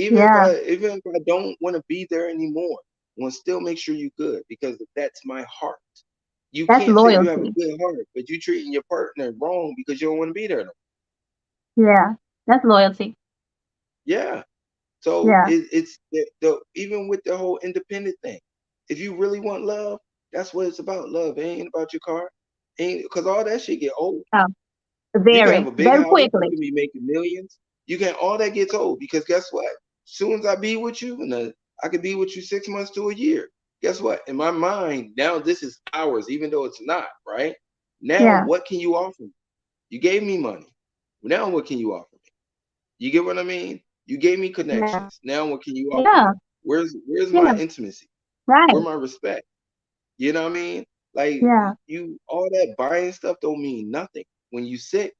yeah. Even if I don't want to be there anymore, I want to still make sure you're good because that's my heart. You That's can't say you have a loyalty. good heart, but you treating your partner wrong because you don't want to be there no. Yeah, that's loyalty. Yeah. So Yeah, it's even with the whole independent thing. If you really want love, That's what it's about. Love. It ain't about your car. Ain't because all that shit get old. Oh, You can have very, a big very house. You quickly. can be making millions. You can all that gets old because guess what? Soon as I be with you, and I could be with you 6 months to a year. Guess what? In my mind, now this is ours, even though it's not, right? Now, Yeah, what can you offer me? You gave me money. Now, what can you offer me? You get what I mean? You gave me yeah, connections. Now, what can you offer yeah, me? Where's yeah. my intimacy? Where Right. my respect? You know what I mean? Like Yeah, you, all that buying stuff don't mean nothing when you sick.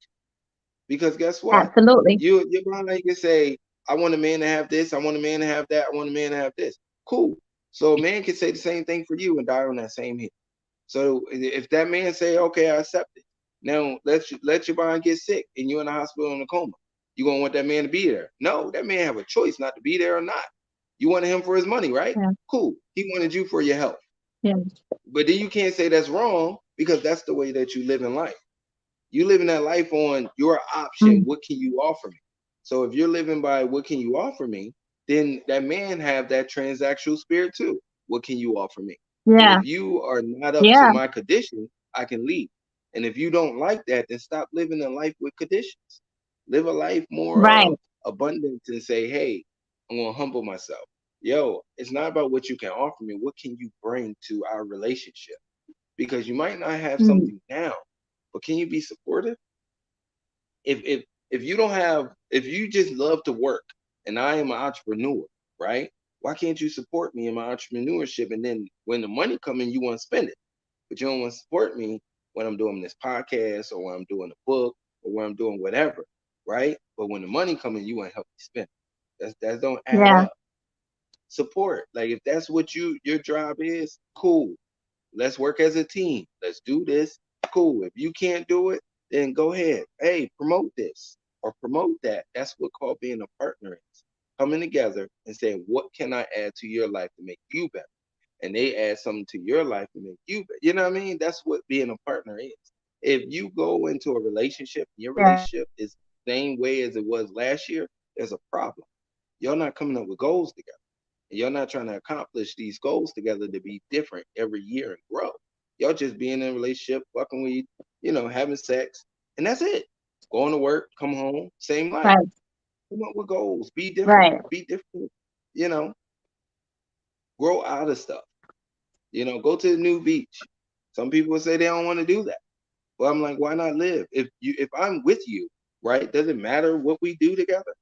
Because guess what? absolutely. Your mind can say, I want a man to have this, I want a man to have that, I want a man to have this. Cool. So a man can say the same thing for you and die on that same hill. So if that man say, okay, I accept it. Now let your bond get sick and you're in the hospital in a coma. You gonna want that man to be there? No, that man have a choice not to be there or not. You wanted him for his money, right? Yeah, Cool. He wanted you for your health. yeah. But then you can't say that's wrong because that's the way that you live in life. You living that life on your option. Mm, What can you offer me? So if you're living by what can you offer me, then that man have that transactional spirit too. What can you offer me? And yeah, if you are not up to yeah. my condition, I can leave. And if you don't like that, then stop living a life with conditions. Live a life more Right. abundance and say, hey, I'm gonna humble myself. Yo, it's not about what you can offer me. What can you bring to our relationship? Because you might not have Mm, something now, but can you be supportive? If you don't have if you just love to work and I am an entrepreneur, right? Why can't you support me in my entrepreneurship? And then when the money come in, you want to spend it, but you don't want to support me when I'm doing this podcast or when I'm doing a book or when I'm doing whatever, right? But when the money come in, you want to help me spend it. That don't add yeah. up. Support, like if that's what your job is, cool. Let's work as a team. Let's do this. Cool. If you can't do it, then go ahead. Hey, promote this or promote that. That's what called being a partner is. Coming together and saying, what can I add to your life to make you better? And they add something to your life to make you better. You know what I mean? That's what being a partner is. If you go into a relationship, your Yeah. relationship is the same way as it was last year, there's a problem. Y'all not coming up with goals together. And you're not trying to accomplish these goals together to be different every year and grow. Y'all just being in a relationship, fucking with, having sex, and that's it. Going to work, come home, same life. Right. Come up with goals. Be different. Right. Be different. You know, grow out of stuff. Go to the new beach. Some people say they don't want to do that. Well, I'm like, why not live? If I'm with you, right? Does it matter what we do together?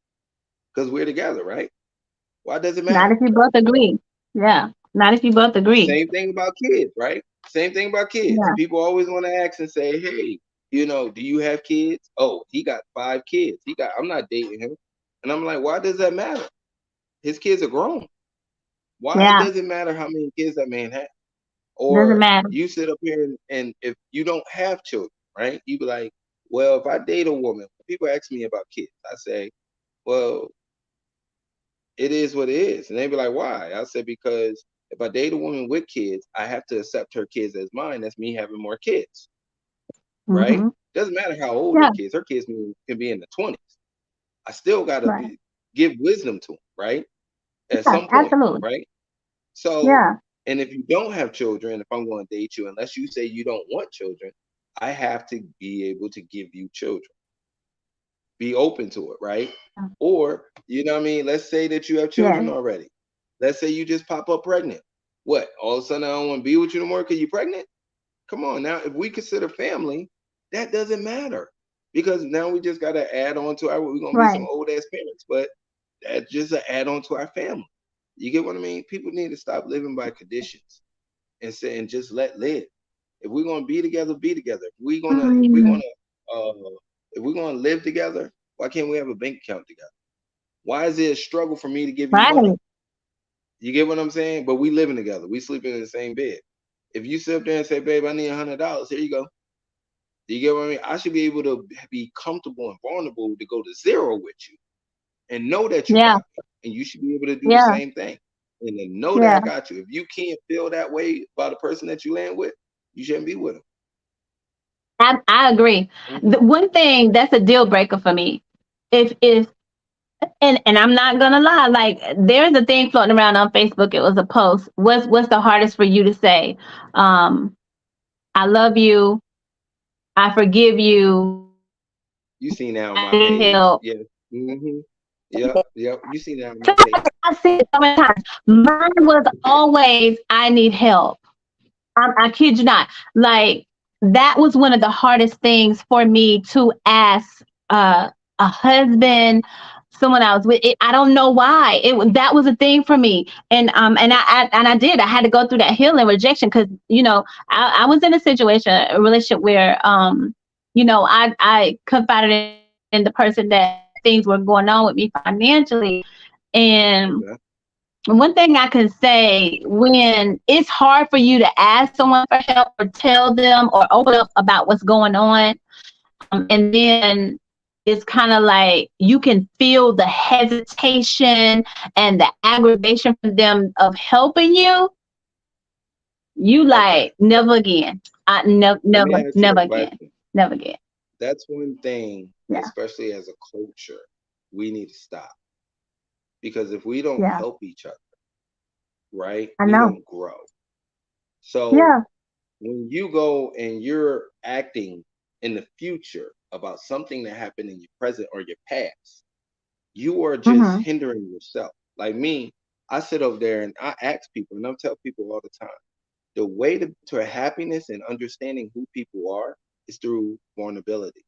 Because we're together, right? Why does it Not matter? if you both agree. Yeah. Not if you both agree. Same thing about kids, right? Same thing about kids. Yeah. People always want to ask and say, "Hey, do you have kids?" Oh, he got 5 kids. I'm not dating him. And I'm like, why does that matter? His kids are grown. Why Yeah. does it matter how many kids that man has? Doesn't Or matter. you sit up here and if you don't have children, right? You be like, well, if I date a woman, people ask me about kids. I say, well, it is what it is. And they be like, why? I said, because if I date a woman with kids, I have to accept her kids as mine. That's me having more kids, right? Mm-hmm. Doesn't matter how old Yeah. her kids can be in the 20s. I still got to Right. give wisdom to them, right? At Yeah. some point, Absolutely. right? So, Yeah. and if you don't have children, if I'm going to date you, unless you say you don't want children, I have to be able to give you children. Be open to it, right? Or, you know what I mean? Let's say that you have Yeah. children already. Let's say you just pop up pregnant. What? All of a sudden I don't want to be with you no more because you're pregnant? Come on. Now, if we consider family, that doesn't matter. Because now we just got to add on to we're going to be some Right. old ass parents, but that's just an add on to our family. You get what I mean? People need to stop living by conditions and say, and just live. If we're gonna be together, be together. Mm, If we're gonna live together, why can't we have a bank account together? Why is it a struggle for me to give you money? right. You get what I'm saying? But we living together. We sleeping in the same bed. If you sit up there and say, babe, I need $100, here you go. Do you get what I mean? I should be able to be comfortable and vulnerable to go to zero with you and know that you Yeah. got me. And you should be able to do the Yeah. same thing. And then know that Yeah. I got you. If you can't feel that way about a person that you land with, you shouldn't be with I agree. them. The one thing that's a deal breaker for me, if And I'm not gonna lie, like there's a thing floating around on Facebook. It was a post. What's the hardest for you to say? Um, I love you. I forgive you. You I see need now on my help. page. Yeah. Mm-hmm. Yep. Yep. You see that on So my page. I see it so many times. Mine was always, I need help. I kid you not. Like that was one of the hardest things for me to ask a husband, someone I was with. I don't know why. That was a thing for me, and I did. I had to go through that healing rejection because I was in a situation, a relationship where I confided in the person that things were going on with me financially, and Okay. one thing I can say, when it's hard for you to ask someone for help or tell them or open up about what's going on, and then it's kind of like you can feel the hesitation and the aggravation from them of helping you, you Okay. like never again. Let me Never, ask you never a again. question. Never again. That's one thing, Yeah, especially as a culture, we need to stop. Because if we don't yeah, help each other, right, I we know. won't grow. So Yeah. when you go and you're acting in the future about something that happened in your present or your past, you are just Mm-hmm. hindering yourself. Like me, I sit over there and I ask people, and I tell people all the time, the way to happiness and understanding who people are is through vulnerability.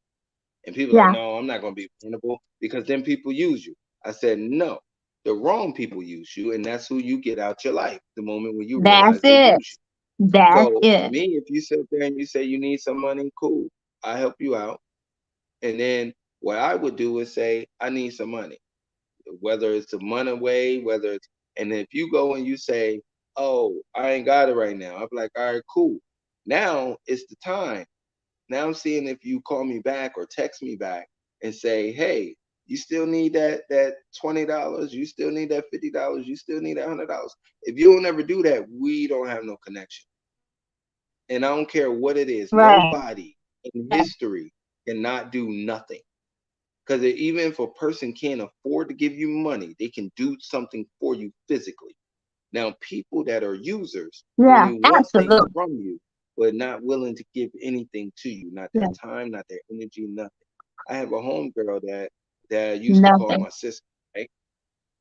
And people are like, Yeah. no, I'm not going to be vulnerable because then people use you. I said, no, the wrong people use you, and that's who you get out your life the moment when you That's realize they it. use you. That's So it. me, if you sit there and you say you need some money, cool, I help you out. And then what I would do is say, I need some money, whether it's a money way, whether it's, and if you go and you say, oh, I ain't got it right now, I'm like, all right, cool. Now it's the time. Now I'm seeing if you call me back or text me back and say, hey, you still need that $20, you still need that $50, you still need that $100. If you don't ever do that, we don't have no connection. And I don't care what it is. Right. Nobody in history cannot do nothing. Because even if a person can't afford to give you money, they can do something for you physically. Now, people that are users Yeah. only want things Absolutely. from you, but not willing to give anything to you, not their Yeah. time, not their energy, nothing. I have a homegirl that used to call Nothing. my sister, right?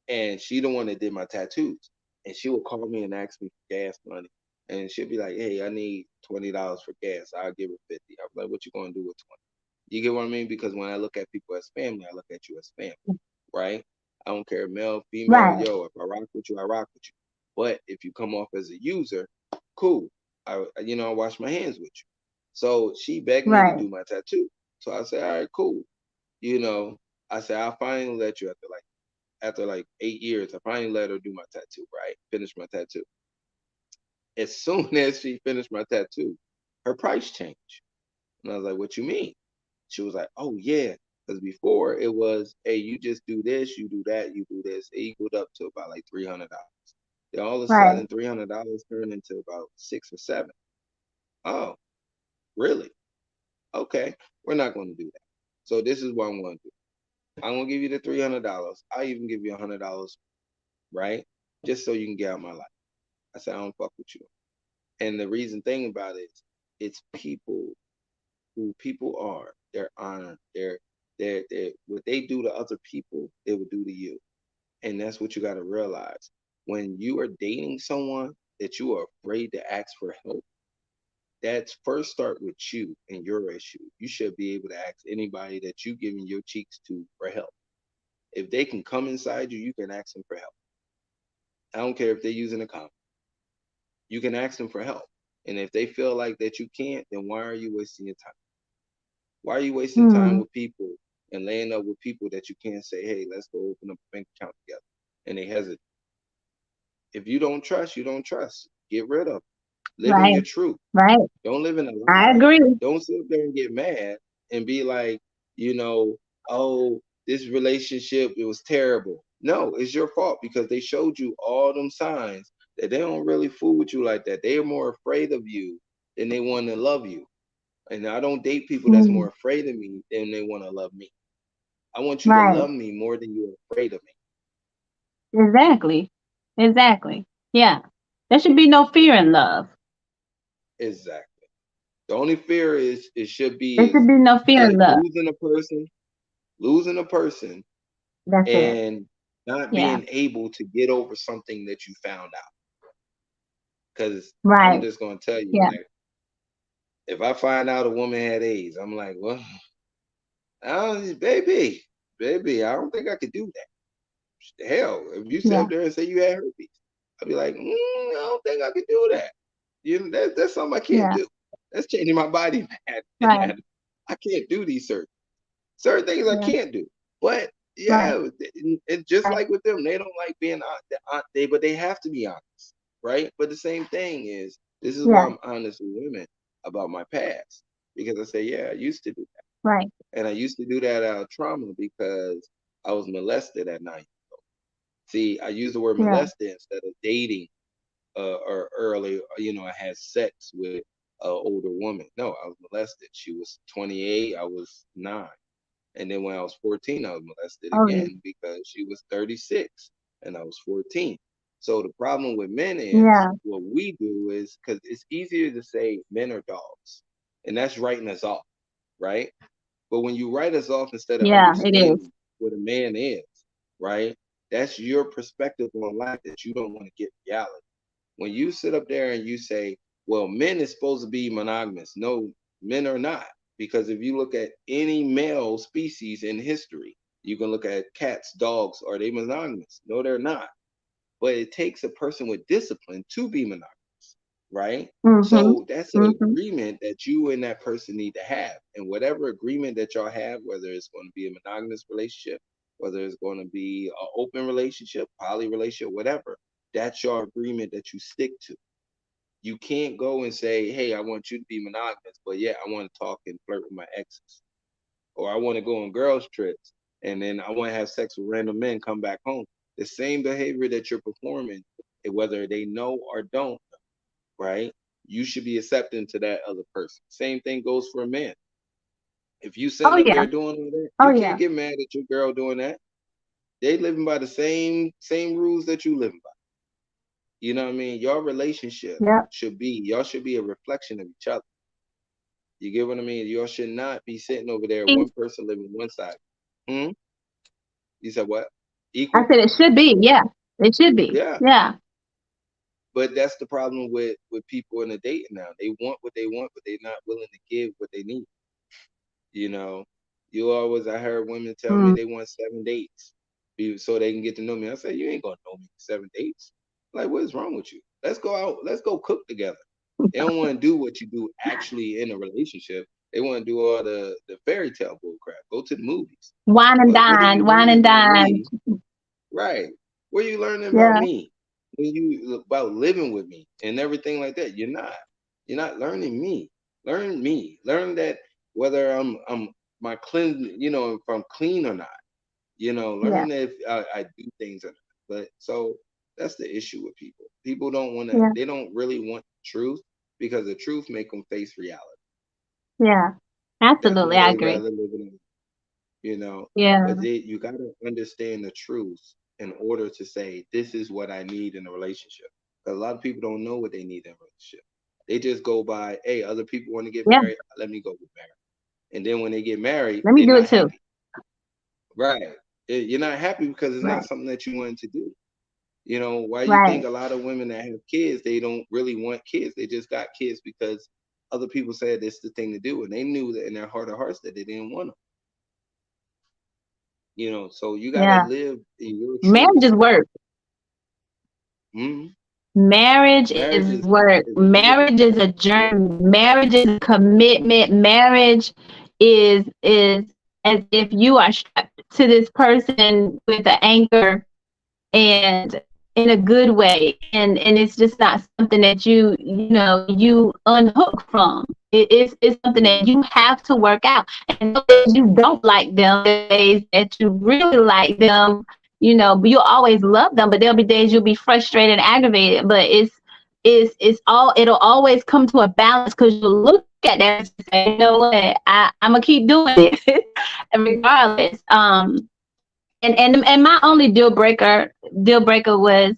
And she the one that did my tattoos. And she would call me and ask me for gas money. And she'd be like, hey, I need $20 for gas. I'll give her 50. I'm like, what you gonna do with 20? You get what I mean? Because when I look at people as family, I look at you as family, right? I don't care male, female, Right. yo, if I rock with you, I rock with you. But if you come off as a user, cool. I wash my hands with you. So she begged me to Right. do my tattoo. So I said, all right, cool. You know, I said, I'll finally let you after like 8 years, I finally let her do my tattoo, right? Finish my tattoo. As soon as she finished my tattoo, her price changed. And I was like, what you mean? She was like, oh yeah. Because before it was, hey, you just do this, you do that, you do this. It equaled up to about like $300. Then all of a Right. sudden, $300 turned into about 6 or 7. Oh, really? Okay, we're not going to do that. So this is what I'm going to do. I'm going to give you the $300. I'll even give you $100, right? Just so you can get out of my life. I said, I don't fuck with you. And the reason thing about it is, it's people who people are, their honor, their what they do to other people, they would do to you. And that's what you got to realize. When you are dating someone that you are afraid to ask for help, that's first start with you and your issue. You should be able to ask anybody that you giving your cheeks to for help. If they can come inside you, you can ask them for help. I don't care if they're using a condom. You can ask them for help. And if they feel like that you can't, then why are you wasting your time? Why are you wasting time Hmm. with people and laying up with people that you can't say, hey, let's go open up a bank account together? And they hesitate. If you don't trust, you don't trust. Get rid of it. Live in Right. your truth. Right. Don't live in a I lie. agree. Don't sit there and get mad and be like, you know, oh, this relationship, it was terrible. No, it's your fault because they showed you all them signs that they don't really fool with you like that. They are more afraid of you than they want to love you. And I don't date people that's Hmm. more afraid of me than they want to love me. I want you to Right. love me more than you're afraid of me. Exactly. Exactly. Yeah. There should be no fear in love. Exactly. The only fear is it should be There should is be no fear in love. losing a person, That's it. and not Yeah. being able to get over something that you found out. Because I'm Right. just gonna tell you, Yeah. like, if I find out a woman had AIDS, I'm like, well, baby, I don't think I could do that. Hell, if you sit Yeah. up there and say you had herpes, I'd be like, I don't think I could do that. You know, that's something I can't Yeah. do. That's changing my body, man. Right. And I can't do these certain things I Yeah. can't do. But Right. yeah, and just Right. like with them, they don't like being but they have to be honest, right? But the same thing is, this is why Yeah. I'm honest with women about my past, because I say, yeah, I used to do Right. that, and I used to do that out of trauma because I was molested at 9. See, I use the word Yeah. molested instead of dating, or early. I had sex with an older woman. No, I was molested. She was 28. I was 9. And then when I was 14, I was molested Oh, yeah. again because she was 36 and I was 14. So the problem with men is Yeah. what we do is, because it's easier to say men are dogs, and that's writing us off, right? But when you write us off instead of Yeah. It is. understanding what a man is, right? That's your perspective on life that you don't want to get reality. When you sit up there and you say, well, men is supposed to be monogamous. No, men are not. Because if you look at any male species in history, you can look at cats, dogs, are they monogamous? No, they're not. But it takes a person with discipline to be monogamous, right? Mm-hmm. So that's an Mm-hmm. agreement that you and that person need to have. And whatever agreement that y'all have, whether it's going to be a monogamous relationship, whether it's going to be an open relationship, poly relationship, whatever, that's your agreement that you stick to. You can't go and say, hey, I want you to be monogamous, but yeah, I want to talk and flirt with my exes. Or I want to go on girls' trips and then I want to have sex with random men, come back home. The same behavior that you're performing, whether they know or don't, right? You should be accepting to that other person. Same thing goes for a man. If you Oh, sitting up yeah. there doing all that, Oh, you yeah. can't get mad at your girl doing that. They living by the same rules that you living by. You know what I mean? Your relationship Yep. y'all should be a reflection of each other. You get what I mean? Y'all should not be sitting over there, one person living one side. Hmm? You said what? I Equal? said it should be. Yeah. It should be. Yeah. Yeah. But that's the problem with people in the dating now. They want what they want, but they're not willing to give what they need. You know, I heard women tell me Mm. they want 7 dates so they can get to know me. I said, you ain't gonna know me in 7 dates. Like, what is wrong with you? Let's go out. Let's go cook together. They don't want to do what you do actually in a relationship. They want to do all the fairy tale bull crap. Go to the movies. Wine and But what are dine. you Wine learning and about dine. me? Right. What are you learning about Yeah. me? When you about living with me and everything like that, you're not. You're not learning me. Learn me. Learn that whether I'm my clean, if I'm clean or not. Yeah. Learn if I do things or not. But so that's the issue with people. People don't want to. Yeah. They don't really want truth because the truth make them face reality. Yeah. That's Absolutely. why I they agree. rather live in, you know. Yeah. But you got to understand the truth in order to say this is what I need in a relationship. 'Cause a lot of people don't know what they need in a relationship. They just go by, hey, other people want to get Yeah. married, let me go get married. And then when they get married, Let me they're do not it too. happy. Right. You're not happy because it's not Right. something that you wanted to do. Why you think Right. a lot of women that have kids, they don't really want kids. They just got kids because other people said it's the thing to do. And they knew that in their heart of hearts that they didn't want them. So you got to Yeah. live in your truth. Marriage is work. Hmm. Marriage Marriage is work. is living. Marriage is a journey. Marriage is a commitment. Marriage is as if you are strapped to this person with an anchor and in a good way, and it's just not something that you unhook from. It's something that Hmm. you have to work out, and those days you don't like them, the days that you really like them, you'll always love them, but there'll be days you'll be frustrated and aggravated, but is all, it'll always come to a balance, because you look at that person and say, you know what, I'm gonna keep doing it regardless. And my only deal breaker was,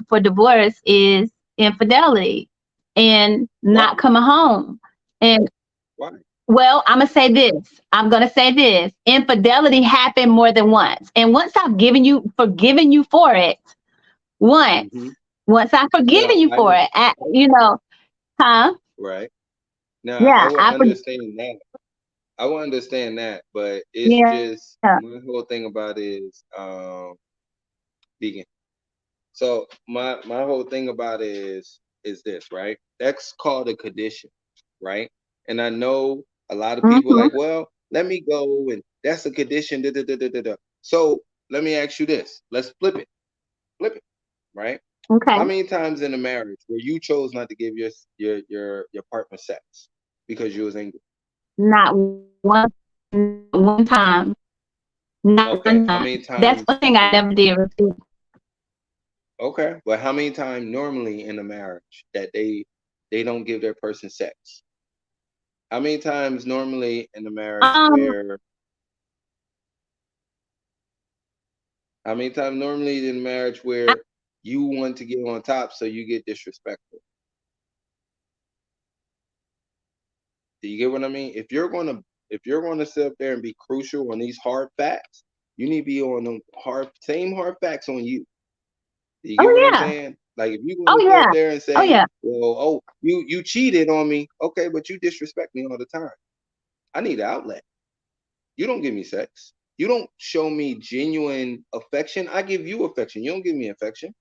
for divorce, is infidelity and Why? not coming home. And Why? well, I'm gonna say this: infidelity happened more than once. And once I've forgiven you for it, once, Hmm. once I've forgiven Now you I for it, huh? right now I Yeah, will understand that. I will understand that, but it's yeah, just my whole thing about it is vegan. So my whole thing about it is this, right? That's called a condition, right? And I know a lot of people hmm like, well, let me go, and that's a condition. Da, da, da, da, da, da. So let me ask you this. Let's flip it, right? okay, How many times in a marriage where you chose not to give your partner sex because you was angry? not one time, not Okay, one how time. many That's times? one thing I never did. Okay, but how many times normally in a marriage that they don't give their person sex? How many times normally in a marriage Um, where how many times normally in a marriage I, where you want to get on top so you get disrespectful? Do you get what I mean? If you're gonna sit up there and be crucial on these hard facts, you need to be on them same hard facts on you. Do you get what oh I'm yeah, saying? Like if you're oh gonna sit up yeah, there and oh say, yeah, well, oh, you cheated on me, okay, but you disrespect me all the time. I need an outlet. You don't give me sex. You don't show me genuine affection. I give you affection. You don't give me affection.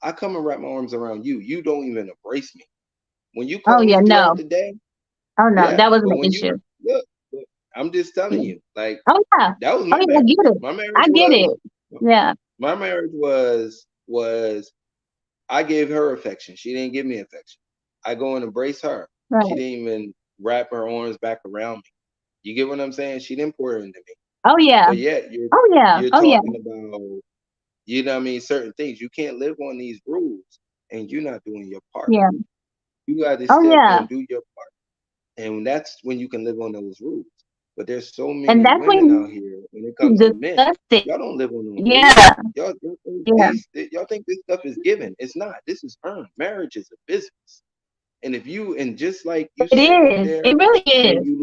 I come and wrap my arms around you. You don't even embrace me. When you oh call yeah. me throughout No, the day, oh no, yeah. that wasn't But an when you issue. look, look, I'm just telling Yeah. you, like Oh yeah, that was oh my yeah. I marriage. get it. My marriage I get was it. Yeah, my marriage was I gave her affection. She didn't give me affection. I go and embrace her. She right. didn't even wrap her arms back around me. You get what I'm saying? She didn't pour it into me. Oh yeah, But yet you're oh yeah, you're oh yeah, talking about, you know what I mean, certain things. You can't live on these rules and you're not doing your part. yeah. You got to Oh step yeah. in, do your part. And that's when you can live on those rules. But there's so And many that's when women out you here when it comes to men. discuss it. Y'all don't live on them rules. Yeah, Y'all think yeah. y'all think this stuff is given. It's not. This is earned. Marriage is a business. And just like you It sitting up is. It there really and is. you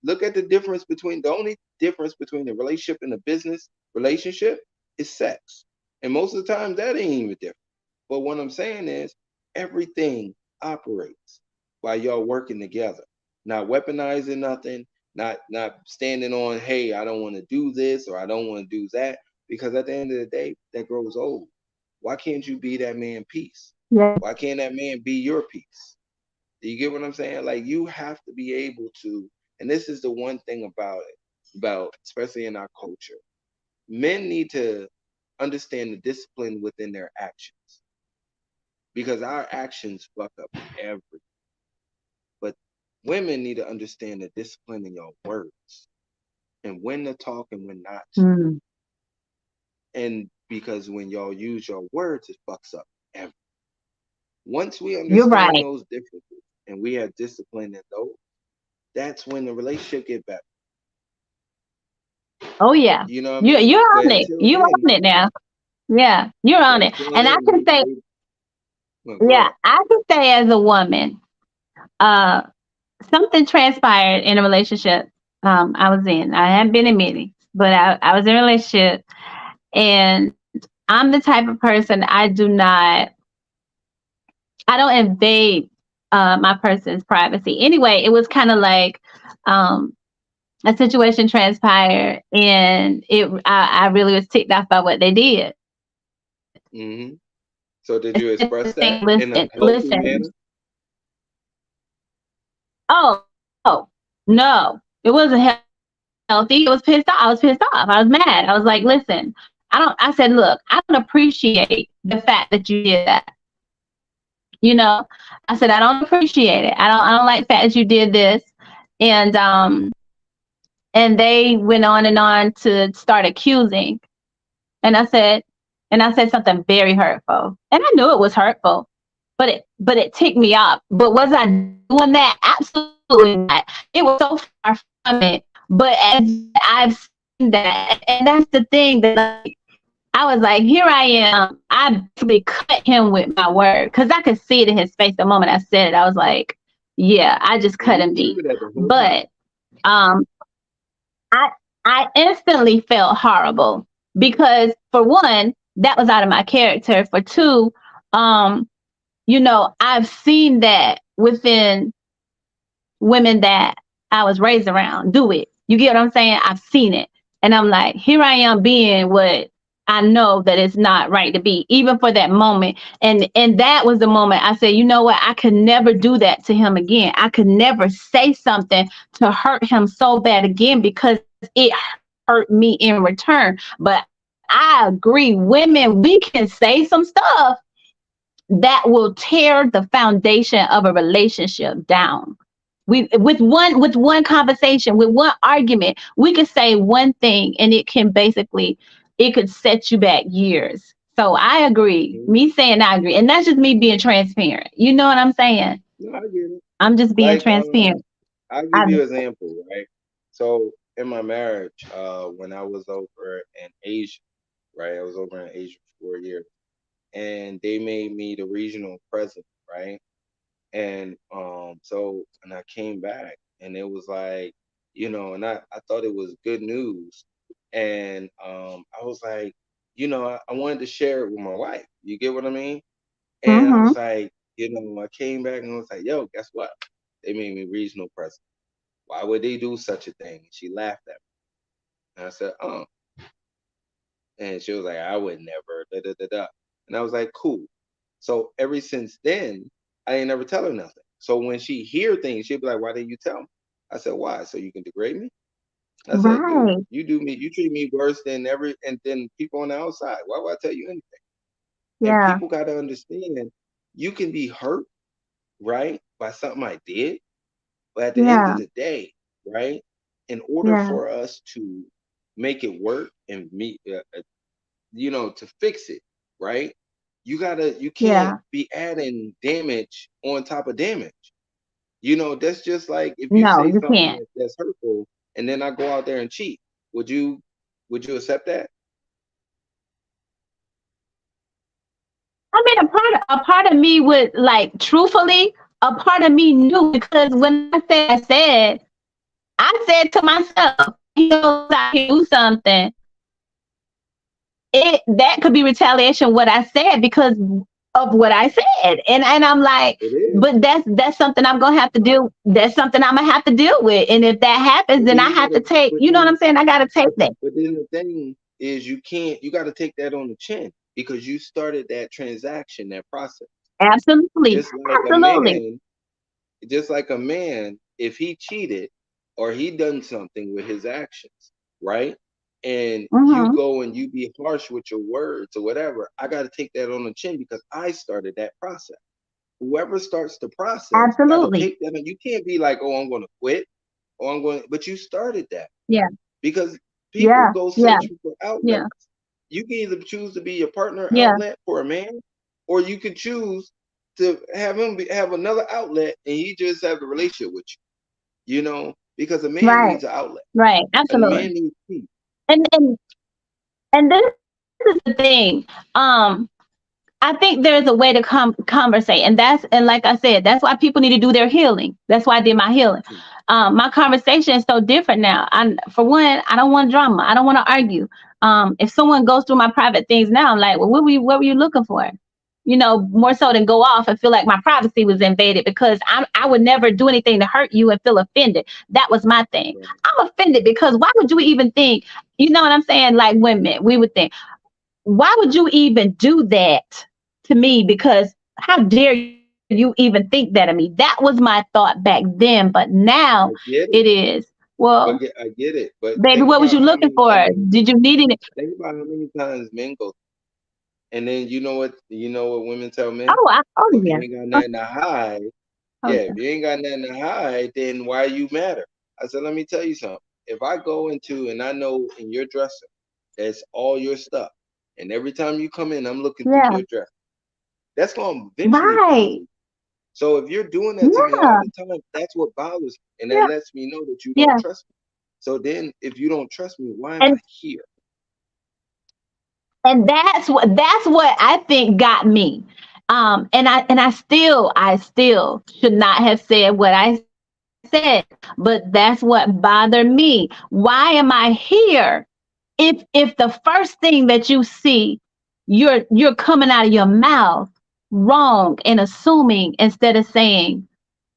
look at the difference between the only difference between the relationship and the business relationship is sex. And most of the time that ain't even different. But what I'm saying is everything operates while y'all working together. Not weaponizing nothing, not standing on, hey, I don't want to do this or I don't want to do that. Because at the end of the day, that grows old. Why can't you be that man peace? Yeah. Why can't that man be your peace? Do you get what I'm saying? Like you have to be able to, and this is the one thing about it, about especially in our culture. Men need to understand the discipline within their actions because our actions fuck up everything. But women need to understand the discipline in your words and when to talk and when not to. Mm, And because when y'all use your words, it fucks up everything. Once we you're understand right. those differences and we have discipline in those, that's when the relationship get better. Oh yeah. You know what I You mean? you're But on it. You're on it now. Yeah, you're on it. until And I then, can say, well, go yeah, ahead. I can say as a woman, uh, something transpired in a relationship I was in. I hadn't been in many, but I was in a relationship, and I'm the type of person, I don't invade my person's privacy. Anyway, it was kind of like um, a situation transpired, and I really was ticked off by what they did. Hmm. So did you Instead of express saying, that in a healthy listen, manner? oh, no, it wasn't healthy. I was pissed off. I was pissed off. I was mad. I was like, listen, I said, look, I don't appreciate the fact that you did that. You know, I said, I don't appreciate it. I don't like the fact that you did this. And, and they went on to start accusing. And I said, something very hurtful. And I knew it was hurtful. but it ticked me off. But was I doing that? Absolutely not. It was so far from it. But as I've seen that, and that's the thing that, like, I was like, here I am. I basically cut him with my word because I could see it in his face the moment I said it. I was like, yeah, I just And cut you him knew deep. that the whole time. But um, I I instantly felt horrible because, for one, that was out of my character. For two, um, I've seen that within women that I was raised around do it. You get what I'm saying? I've seen it. And I'm like, here I am being what I know that it's not right to be, even for that moment. And that was the moment I said, you know what? I could never do that to him again. I could never say something to hurt him so bad again because it hurt me in return. But I agree, women, we can say some stuff that will tear the foundation of a relationship down. We with one conversation, with one argument, we could say one thing and it could set you back years. So I agree. Mhm. Me saying I agree. And that's just me being transparent. You know what I'm saying? No, I get it. I'm just being Like, transparent. I'll I give you an example, right? So in my marriage, when I was over in Asia, right? I was over in Asia for 4 years, and they made me the regional president, right? And and I came back, and it was like, and I thought it was good news, and I was like, I wanted to share it with my wife. You get what I mean? And I mm-hmm. was like, I came back and I was like, yo, guess what? They made me regional president. Why would they do such a thing? And she laughed at me. And I said, oh. And she was like, I would never, da da da da. And I was like, cool. So ever since then, I ain't never tell her nothing. So when she hear things, she'll be like, why didn't you tell me? I said, why? So you can degrade me? I said, dude, Right. you treat me worse than and than people on the outside. Why would I tell you anything? And Yeah. people got to understand, you can be hurt, right, by something I did. But at the end of Yeah. the day, right, in order Yeah. for us to make it work and meet, to fix it, right, you can't Yeah. be adding damage on top of damage. That's just like if you No, say you something can't. that's hurtful and then I go out there and cheat. Would you would you accept that? I mean, a part of me would, like, truthfully, a part of me knew, because when I said to myself, he knows I can do something. It That could be retaliation what I said because of what I said. And I'm like, It is. but that's something I'm gonna have to deal. That's something I'm gonna have to deal with. And if that happens, But then then I you have to gotta take. but You know what I'm then saying? I gotta take that. but then the thing is you got to take that on the chin because you started that transaction, that process. Absolutely, Just like a absolutely. man, if he cheated or he done something with his actions, right? And you Hmm. go and you be harsh with your words or whatever, I got to take that on the chin because I started that process. Whoever starts the process got to Absolutely. take that. And you can't be like, oh, I'm going to quit or but you started that Yeah. because people Yeah. go Yeah. searching for Yeah. outlets. You can either choose to be your partner Yeah. outlet for a man, or you could choose to have have another outlet and he just have a relationship with you. Because a man Right. needs an outlet. Right. A Absolutely. man needs peace. And and and this is the thing. I think there's a way to conversate, and like I said, that's why people need to do their healing. That's why I did my healing. My conversation is so different now. For one, I don't want drama. I don't want to argue. If someone goes through my private things now, I'm like, well, what were you looking for? More so than go off and feel like my privacy was invaded, because I would never do anything to hurt you and feel offended. That was my thing. Right. I'm offended because why would you even think? You know what I'm saying? Like, women, we would think, why would you even do that to me? Because how dare you even think that of me? That was my thought back then. But now I it get is, it. well, I get it. But baby, what was you looking for? Did you need it? think about how many times men go, and then you know what women tell men? Oh Well, if yeah. you ain't got nothing to hide, Oh yeah, if yeah. you ain't got nothing to hide, then why you matter? I said, let me tell you something. If I go into and I know in your dresser, that's all your stuff, and every time you come in, I'm looking through Yeah. your dresser. That's going to eventually bother Right. me. So if you're doing that to me all Yeah. the time, that's what bothers me. And that Yeah. lets me know that you don't Yeah. trust me. So then if you don't trust me, why am I And here? that's what I think got me. And I still should not have said what I said, but that's what bothered me. Why am I here if the first thing that you see, you're coming out of your mouth wrong and assuming instead of saying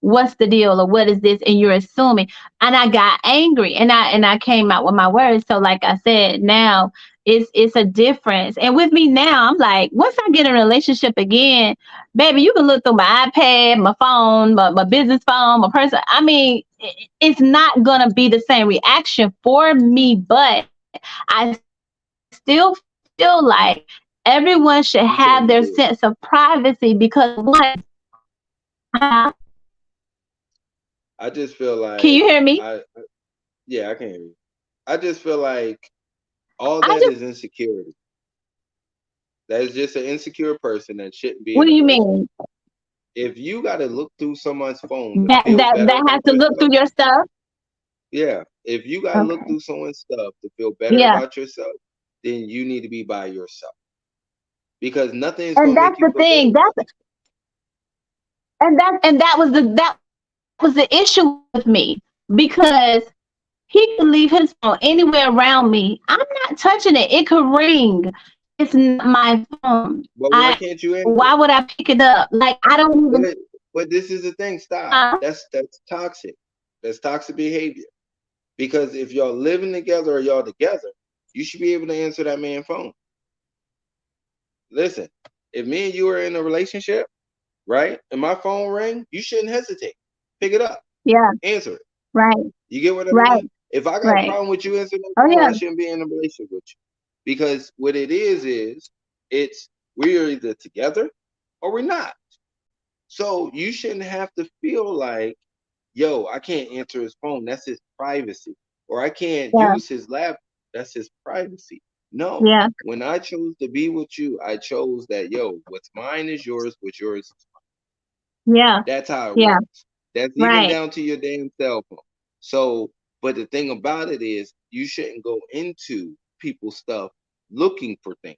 what's the deal or what is this, and you're assuming. And I got angry, and I came out with my words. So like I said, now it's a difference. And with me now, I'm like, once I get in a relationship again, baby, you can look through my iPad, my phone, my business phone, my person. I mean, it's not gonna be the same reaction for me, but I still feel like everyone should have their sense of You shouldn't do it. privacy, because one, uh, I just feel can you like hear me? yeah, I can hear you. I just feel like all I that just, is insecurity. That is just an insecure person that shouldn't be what in do a you relationship. mean? If you got to look through someone's phone to That feel that better that has about to look yourself, through your stuff? yeah. If you got to look Okay. through someone's stuff to feel better Yeah. about yourself, then you need to be by yourself because nothing is And going to that's make you the feel better thing. about That was the issue with me, because he could leave his phone anywhere around me. I'm not touching it. It could ring. It's not my phone. you. But why can't you answer? Why would I pick it up? Like, I don't even. But but this is the thing. Stop. Uh, That's toxic. That's toxic behavior. Because if y'all living together or y'all together, you should be able to answer that man's phone. Listen, if me and you are in a relationship, right, and my phone ring, you shouldn't hesitate. Pick it up, yeah. answer it. Right. You get what I Right. mean? If I got a Right. problem with you answering the Oh phone, yeah. I shouldn't be in a relationship with you. Because what it is it's we're either together or we're not. So you shouldn't have to feel like, yo, I can't answer his phone. That's his privacy. Or I can't Yeah. use his laptop. That's his privacy. No. Yeah. When I chose to be with you, I chose that, yo, what's mine is yours, what's yours is mine. Yeah. That's how it Yeah. works. That's even Right. down to your damn cell phone. So, but the thing about it is, you shouldn't go into people's stuff looking for things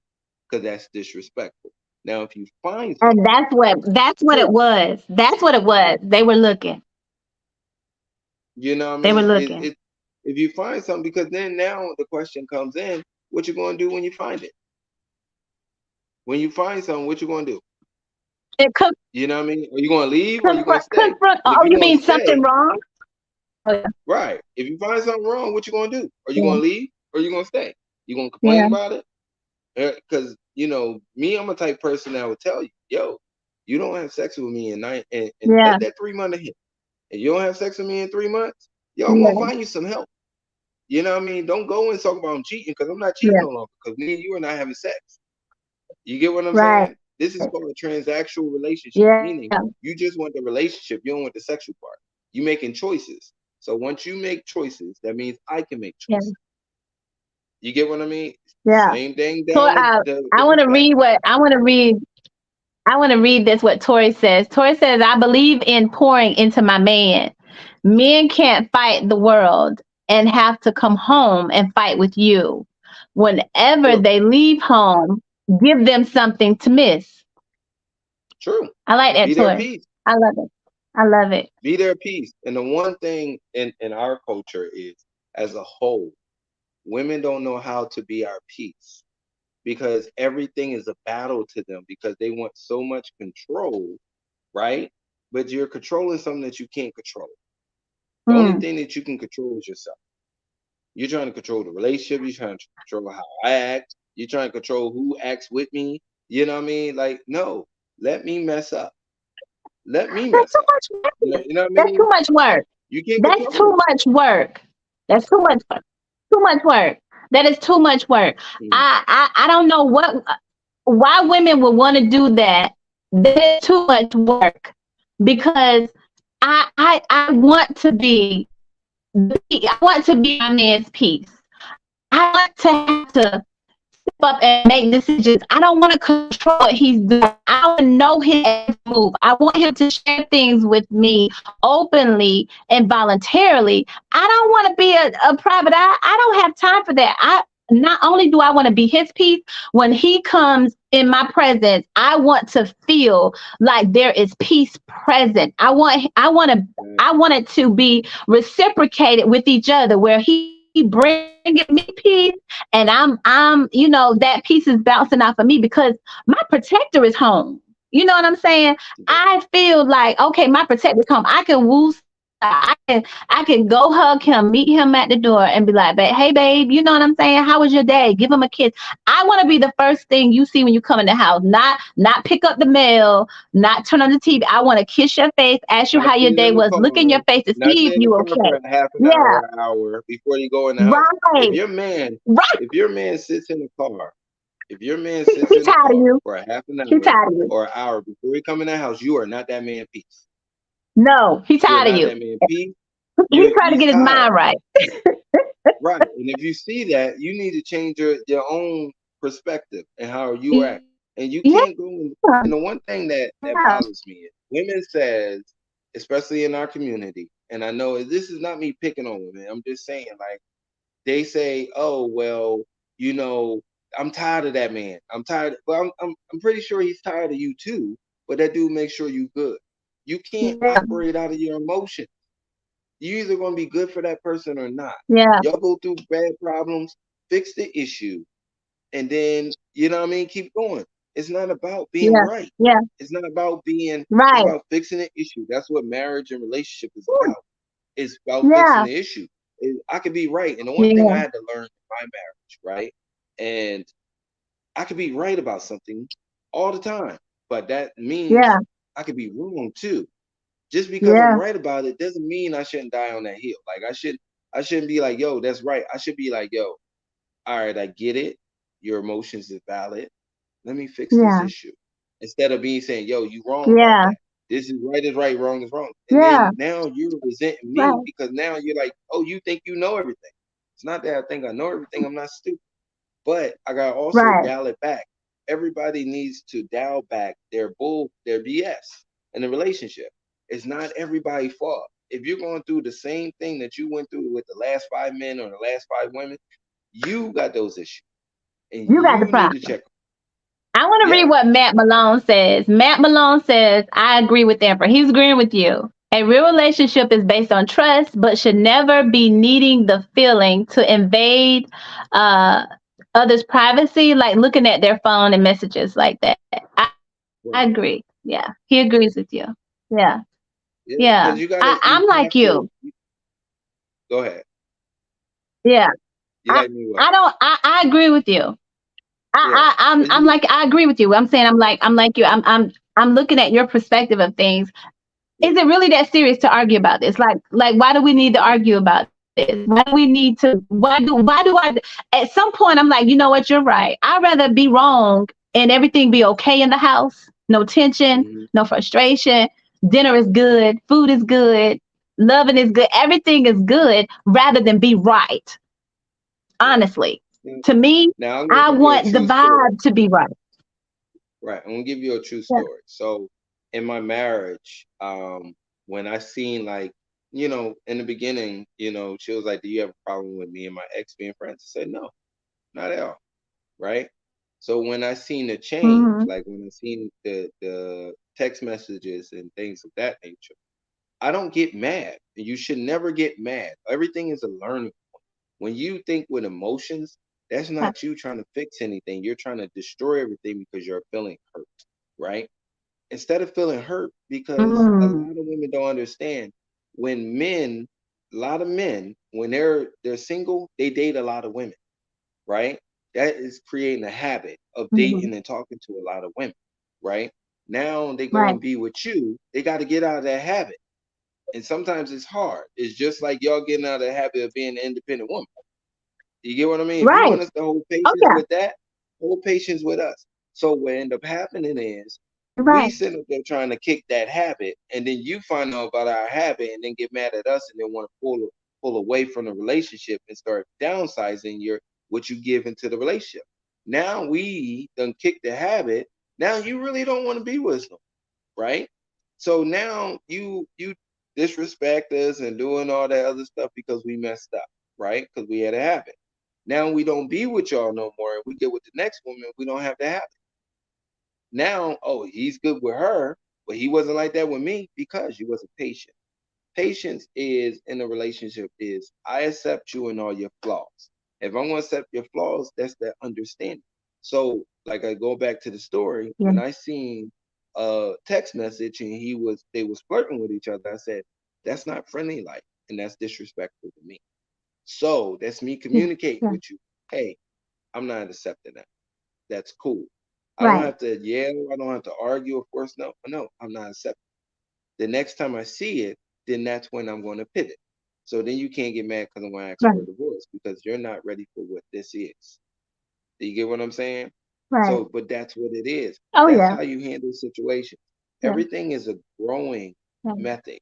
because that's disrespectful. Now, if you find And something, that's what it cool. was. That's what it was. They were looking. You know what I They were mean? looking. If you find something, because then now the question comes in, what you going to do when you find it? When you find something, what you going to do? It could You know what I mean? Are you going to leave or are you going to confront, stay? confront. And if Oh, you're you going to mean something stay, wrong? Oh, yeah. right? If you find something wrong, what you going to do? Are you Yeah. going to leave or are you going to stay? You going to complain Yeah. about it? Because you know me, I'm a type person that would tell you, yo, you don't have sex with me in night and Yeah. let that 3 month hit, and you don't have sex with me in 3 months, yo, I'm gonna Yeah. find you some help. You know what I mean? Don't go and talk about I'm cheating because I'm not cheating Yeah. no longer because me and you are not having sex. You get what I'm Right. saying? This is called a transactional relationship, Yeah. meaning you just want the relationship, you don't want the sexual part. You making choices. So once you make choices, that means I can make Yeah. choices. You get what I mean? Yeah. Same thing So down I the want to fact. read what I want to read. I want to read this what Tori says. Tori says, I believe in pouring into my man. Men can't fight the world and have to come home and fight with you. Whenever True. they leave home, give them something to miss. True. I like that, Be their Tori. peace. I love it. I love it. Be their peace. And the one thing in our culture is, as a whole, women don't know how to be our peace because everything is a battle to them because they want so much control, right? But you're controlling something that you can't control. The only Mm. thing that you can control is yourself. You're trying to control the relationship. You're trying to control how I act. You're trying to control who acts with me. You know what I mean? Like, no, let me mess up. Let me That's mess too up. much work. You know what I That's too mean? much work. You can't That's control too it. much work. That's too much work. Too much work. That is too much work. Mm. I don't know why women would want to do that. That is too much work, because I want to be I want to be my man's peace. I want to have to up and make decisions. I don't want to control what he's doing. I want to know his every move. I want him to share things with me openly and voluntarily. I don't want to be a private eye. I don't have time for that. I not only do I want to be his peace, when he comes in my presence, I want to feel like there is peace present. I want it to be reciprocated with each other, where he bringing me peace and that peace is bouncing off of me, because my protector is home. You know what I'm saying? I feel like, okay, my protector's home. I can woo. I can go hug him, meet him at the door, and be like, hey, babe, you know what I'm saying? How was your day? Give him a kiss. I want to be the first thing you see when you come in the house. Not pick up the mail, not turn on the TV. I want to kiss your face, ask you how Not your sit day in the was, look in your car. face to Not see if sit in the you car okay. for a half an Yeah, hour, an hour before you go in the house. If right, your man, right. if your man sits in the car, if your man He sits in the tired of car you. for a half an He hour tired of you. or an hour before he come in the house, you are not that man peace. No, he You are tired of not you. that man peace. He's trying to He's get his tired. mind right. Right. And if you see that, you need to change your own perspective and how you act. And you Yeah, can't go and the one thing that bothers me is women says, especially in our community, and I know this is not me picking on women. I'm just saying, like, they say, "Oh, well, you know, I'm tired of that man. I'm tired." Well, I'm pretty sure he's tired of you too. But that dude makes sure you good. You can't yeah, operate out of your emotions. You either gonna be good for that person or not. yeah, Y'all go through bad problems, fix the issue, and then you know what I mean, keep going. It's not about being yeah, right. yeah. It's not about being, it's Right. about fixing the issue. That's what marriage and relationship is about. It's about fixing Yeah, the issue. I could be right. And the one thing I yeah, had to learn in my marriage, right? And I could be right about something all the time, but that means yeah, I could be wrong too. Just because I'm yeah, right about it doesn't mean I shouldn't die on that hill. Like I shouldn't be like, yo, that's right. I should be like, yo, all right, I get it. Your emotions is valid. Let me fix this yeah, issue. Instead of me saying, yo, you wrong about yeah, that. This is right, wrong is wrong. And yeah. then now you're resenting me Right. because now you're like, oh, you think you know everything. It's not that I think I know everything. I'm not stupid. But I gotta also Right. dial it back. Everybody needs to dial back their BS in the relationship. It's not everybody's fault. If you're going through the same thing that you went through with the last 5 men or the last 5 women, you got those issues, and You got the you need to problem. check. I want to read Yeah, what Matt Malone says. Matt Malone says, I agree with Amber. He's agreeing with you. A real relationship is based on trust, but should never be needing the feeling to invade uh, others' privacy, like looking at their phone and messages like that. I agree. right. Yeah, he agrees with you. Yeah, Yeah, yeah. because I'm you like have you. to. Go ahead. Yeah, You like me what? I don't. I agree with you. Yeah, because I'm you. like I agree with you. I'm saying I'm like you. I'm looking at your perspective of things. Yeah. Is it really that serious to argue about this? Like why do we need to argue about this? Why do we need to why do I at some point I'm like, you know what, you're right. I'd rather be wrong and everything be okay in the house. No tension, Hmm. no frustration. Dinner is good, food is good, loving is good, everything is good rather than be right. Right. Honestly. Yeah. To me, Now I'm gonna I give you a want the true story. vibe to be right. Right. I'm gonna give you a true Yeah. story. So in my marriage, when I seen like, in the beginning, she was like, "Do you have a problem with me and my ex being friends?" I said, "No, not at all." Right. So when I seen the change, Hmm. like when I seen the text messages and things of that nature, I don't get mad. You should never get mad. Everything is a learning. When you think with emotions, that's not you trying to fix anything. You're trying to destroy everything because you're feeling hurt, right? Instead of feeling hurt, because a Mm. lot of women don't understand when men, a lot of men, when they're single, they date a lot of women, right? That is creating a habit of Hmm. dating and talking to a lot of women, right? Now they go Right. and be with you, they got to get out of that habit. And sometimes it's hard. It's just like y'all getting out of the habit of being an independent woman. You get what I mean? If you Right. want us to hold Oh patience yeah. with that, hold patience with us. So what end up happening is we Right. sit up there trying to kick that habit, and then you find out about our habit and then get mad at us and then want to pull away from the relationship and start downsizing your what you give into the relationship. Now we done kick the habit. Now you really don't want to be with them, right? So now you disrespect us and doing all that other stuff because we messed up, right? Because we had a habit. Now we don't be with y'all no more, and we get with the next woman. We don't have the habit. Now, oh, he's good with her, but he wasn't like that with me because you wasn't patient. Patience is in a relationship is I accept you and all your flaws. If I'm gonna accept your flaws, that's that understanding. So, like I go back to the story, Yeah. when I seen a text message and they was flirting with each other, I said, that's not friendly like, and that's disrespectful to me. So that's me Yeah. communicating Yeah. with you. Hey, I'm not accepting that. That's cool. I don't Right. have to yell, I don't have to argue, of course. No, no, I'm not accepting. The next time I see it, then that's when I'm going to pivot. So then you can't get mad because I'm going to ask for a Right. divorce because you're not ready for what this is. Do you get what I'm saying? Right. So, but that's what it is. Oh That's yeah. how you handle situations. Yeah. Everything is a growing Yeah. method.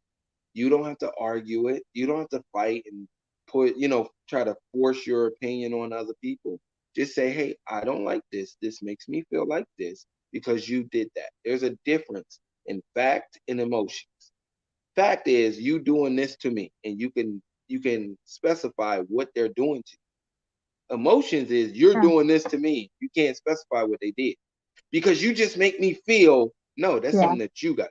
You don't have to argue it. You don't have to fight and try to force your opinion on other people. Just say, hey, I don't like this. This makes me feel like this because you did that. There's a difference in fact and emotion. Fact is you doing this to me, and you can specify what they're doing to you. Emotions is you're Yeah. doing this to me. You can't specify what they did because you just make me feel. No, that's Yeah. something that you got.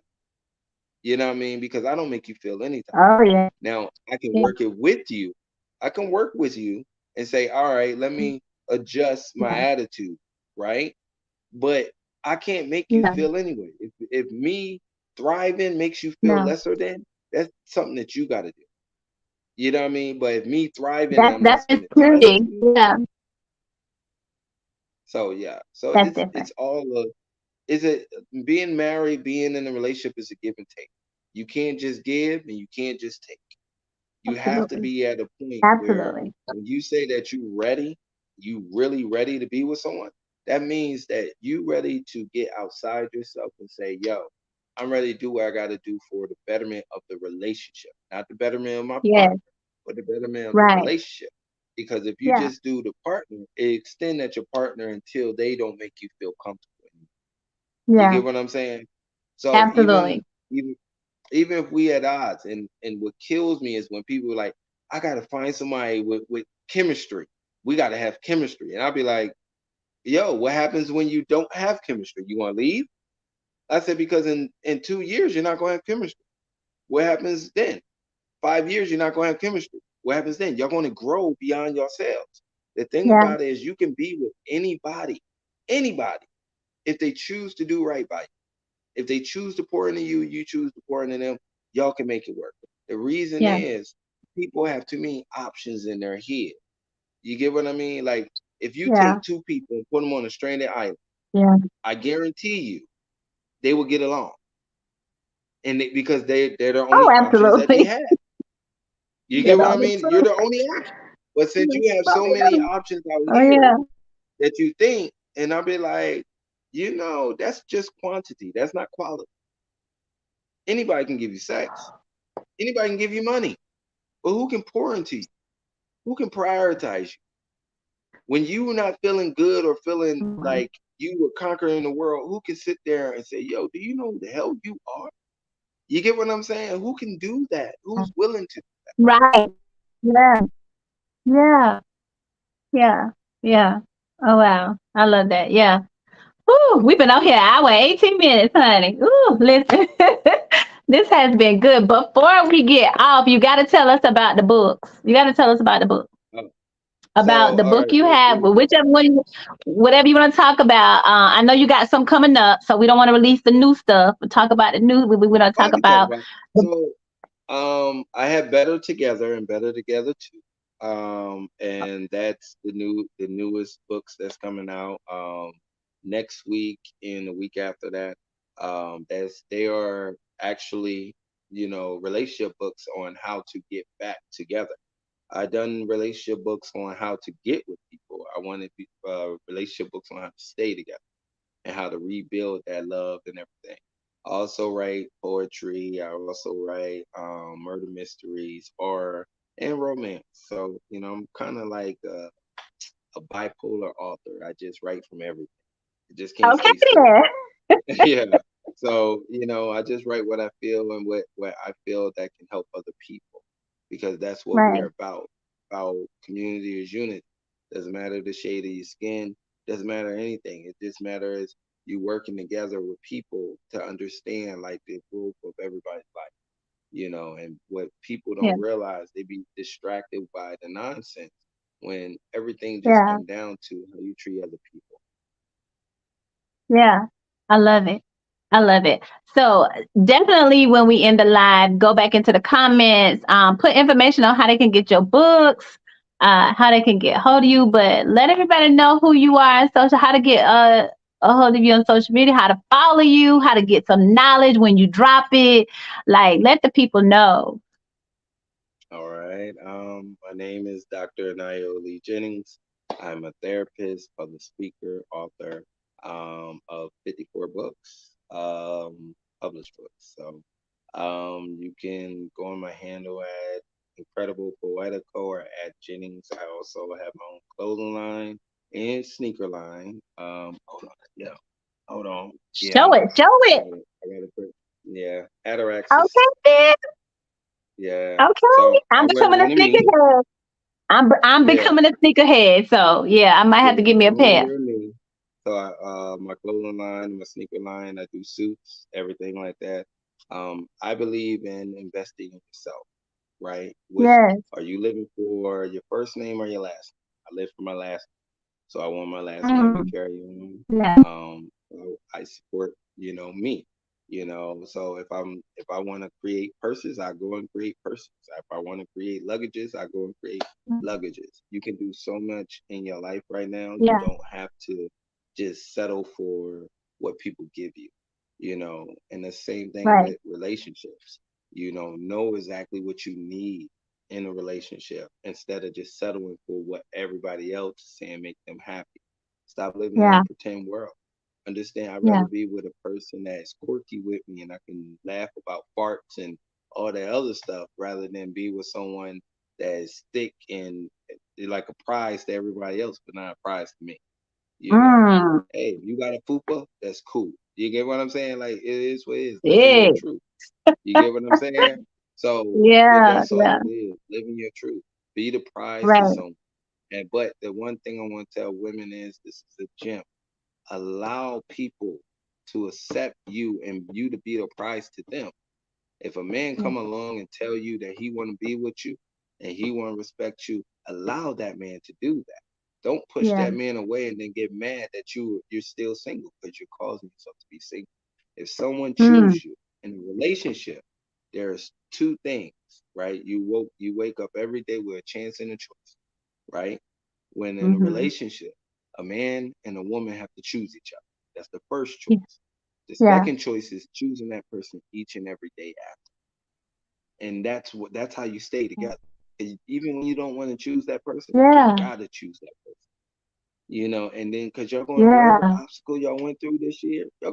You know what I mean? Because I don't make you feel anything. Oh yeah. Now I can Yeah. work it with you. I can work with you and say, all right, let me adjust my Yeah. attitude, right? But I can't make you Yeah. feel anyway. If me thriving makes you feel No. lesser than, that's something that you got to do. You know what I mean? But if me thriving and That's I'm not that's spending time with insecurity. you, Yeah. so yeah. So That's it's different. all of is it being married, being in a relationship is a give and take. You can't just give and you can't just take. You have to Absolutely. be at a point where Absolutely. when you say that you ready, you really ready to be with someone, that means that you ready to get outside yourself and say, yo, I'm ready to do what I gotta do for the betterment of the relationship. Not the betterment of my Yes. partner, but the betterment of the Right. relationship. Because if you Yeah. just do the partner, it extend at your partner until they don't make you feel comfortable. You Yeah. get what I'm saying? So even Absolutely. even even if we at odds, and what kills me is when people are like, I gotta find somebody with chemistry. We gotta have chemistry. And I'll be like, yo, what happens when you don't have chemistry? You wanna leave? I said, because in 2 years you're not gonna have chemistry. What happens then? 5 years you're not gonna have chemistry. What happens then? You're gonna grow beyond yourselves. The thing Yeah. about it is you can be with anybody, if they choose to do right by you. If they choose to pour into you, you choose to pour into them, y'all can make it work. The reason Yeah. is people have too many options in their head. You get what I mean? Like if you Yeah. take two people and put them on a stranded island, Yeah. I guarantee you they will get along. And because they're the Oh, only options that they absolutely. have. You You get what know I the mean? You're truth. the only option. But since You you have so probably many know. options out Oh here yeah. that you think, and I'll be like, that's just quantity. That's not quality. Anybody can give you sex. Anybody can give you money. But who can pour into you? Who can prioritize you? When you're not feeling good or feeling like you were conquering the world, who can sit there and say, yo, do you know who the hell you are? You get what I'm saying? Who can do that? Who's willing to? Right. Yeah. Yeah. Yeah. Yeah. Oh wow. I love that. Yeah. Ooh, we've been out here an hour, 18 minutes, honey. Ooh, listen. This has been good. Before we get off, you got to tell us about the books. You got to tell us about the book. Oh, About so, the all book right, you have, whichever one, whatever you want to talk about. I know you got some coming up, so we don't want to release the new stuff. But talk about the new. We want to I talk can talk about about it. the So, I have Better Together and Better Together too. And that's the newest books that's coming out. Next week and the week after that. That's they are actually, relationship books on how to get back together. I done relationship books on how to get with people. I wanted relationship books on how to stay together and how to rebuild that love and everything. I also write poetry. I also write murder mysteries, horror, and romance. So I'm kind of like a bipolar author. I just write from everything. I just can't Okay stay still. then. Yeah. So, I just write what I feel and what I feel that can help other people because that's what we Right. are about. About community is unity. Doesn't matter the shade of your skin, doesn't matter anything. It just matters you working together with people to understand like the growth of everybody's life, and what people Yeah. don't realize, they be distracted by the nonsense when everything just Yeah. come down to how you treat other people. Yeah. I love it. I love it. So definitely when we end the live, go back into the comments, put information on how they can get your books, how they can get hold of you, but let everybody know who you are on social, how to get a hold of you on social media, how to follow you, how to get some knowledge when you drop it. Like let the people know. All right. My name is Dr. Lee Jennings. I'm a therapist, public speaker, author of 54 books, published books. So you can go on my handle at Incredible Poetico or at Jennings. I also have my own clothing line and sneaker line. Hold on. Yeah. Hold on. Show Yeah. it, show I it. gotta, I gotta put, yeah. Ataraxis. Okay, then. Yeah. Okay. So I I'm wear becoming a one of me. sneakerhead. I'm Yeah. becoming a sneakerhead. So yeah, I might have to Yeah, give me a always pair. wear me. So my clothing line, my sneaker line, I do suits, everything like that. I believe in investing in yourself, right? Which Yes. are you living for your first name or your last name? I live for my last, so I want my last name to Mm, carry on. yeah. So I support, me. So if I want to create purses, I go and create purses. If I want to create luggages, I go and create luggages. You can do so much in your life right now. You Yeah. don't have to just settle for what people give you, and the same thing Right. with relationships. Know exactly what you need in a relationship instead of just settling for what everybody else is saying make them happy. Stop living in a Yeah. pretend world. Understand, I'd Yeah. rather be with a person that's quirky with me and I can laugh about farts and all that other stuff rather than be with someone that is thick and like a prize to everybody else, but not a prize to me. You know, Mm. hey, you got a fupa, that's cool. You get what I'm saying? Like it is what it is. Live in your Yeah. truth. You get what I'm saying? So Yeah. that's all Yeah. it is. Living your truth. Be the prize to Right. someone. And but the one thing I want to tell women is this is a gem. Allow people to accept you and you to be the prize to them. If a man Yeah. come along and tell you that he want to be with you and he want to respect you, allow that man to do that. Don't push Yeah. that man away and then get mad that you're still single because you're causing yourself to be single. If someone Mm. choose you in a relationship, there's two things, right? You wake up every day with a chance and a choice, right? When in a Mm-hmm. relationship, a man and a woman have to choose each other. That's the first Yeah. choice. The Yeah. second choice is choosing that person each and every day after. And that's how you stay together. Even when you don't want to choose that person, you Yeah. gotta choose that person. And then because y'all going through every Yeah. obstacle y'all went through this year, y'all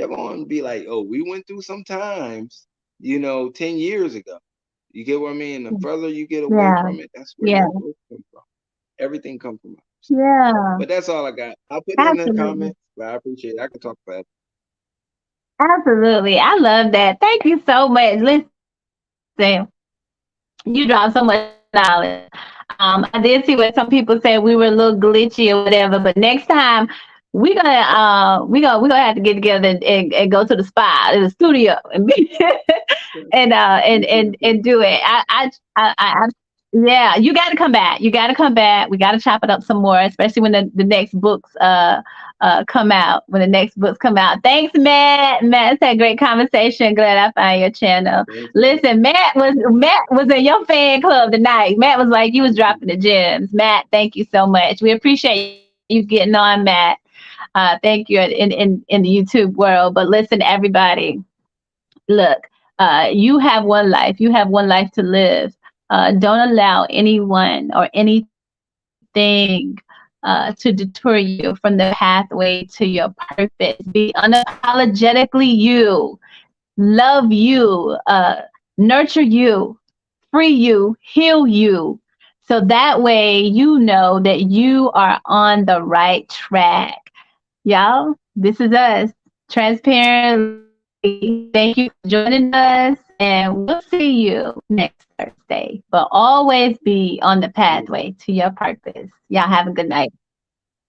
gonna be like, oh, we went through some times, 10 years ago. You get what I mean? The further you get away Yeah. from it, that's where Yeah. your growth comes from. Everything comes from us. Yeah. But that's all I got. I'll put it in the Absolutely. comments, but I appreciate it. I can talk about it. Absolutely. I love that. Thank you so much. Listen, you dropped so much knowledge. I did see what some people said we were a little glitchy or whatever, but next time we're gonna have to get together and go to the spa, to the studio, and be You too. and do it. Yeah, you got to come back. You got to come back. We got to chop it up some more, especially when the next books come out. When the next books come out. Thanks, Matt. Matt's had a great conversation. Glad I found your channel. Thanks, man. Listen, Matt was in your fan club tonight. Matt was like, you was dropping the gems. Matt, thank you so much. We appreciate you getting on, Matt. Thank you in the YouTube world. But listen, everybody, look, you have one life. You have one life to live. Don't allow anyone or anything to deter you from the pathway to your purpose. Be unapologetically you. Love you. Nurture you. Free you. Heal you. So that way you know that you are on the right track. Y'all, this is us. Transparently. Thank you for joining us, and we'll see you next Thursday. But always be on the pathway to your purpose. Y'all have a good night.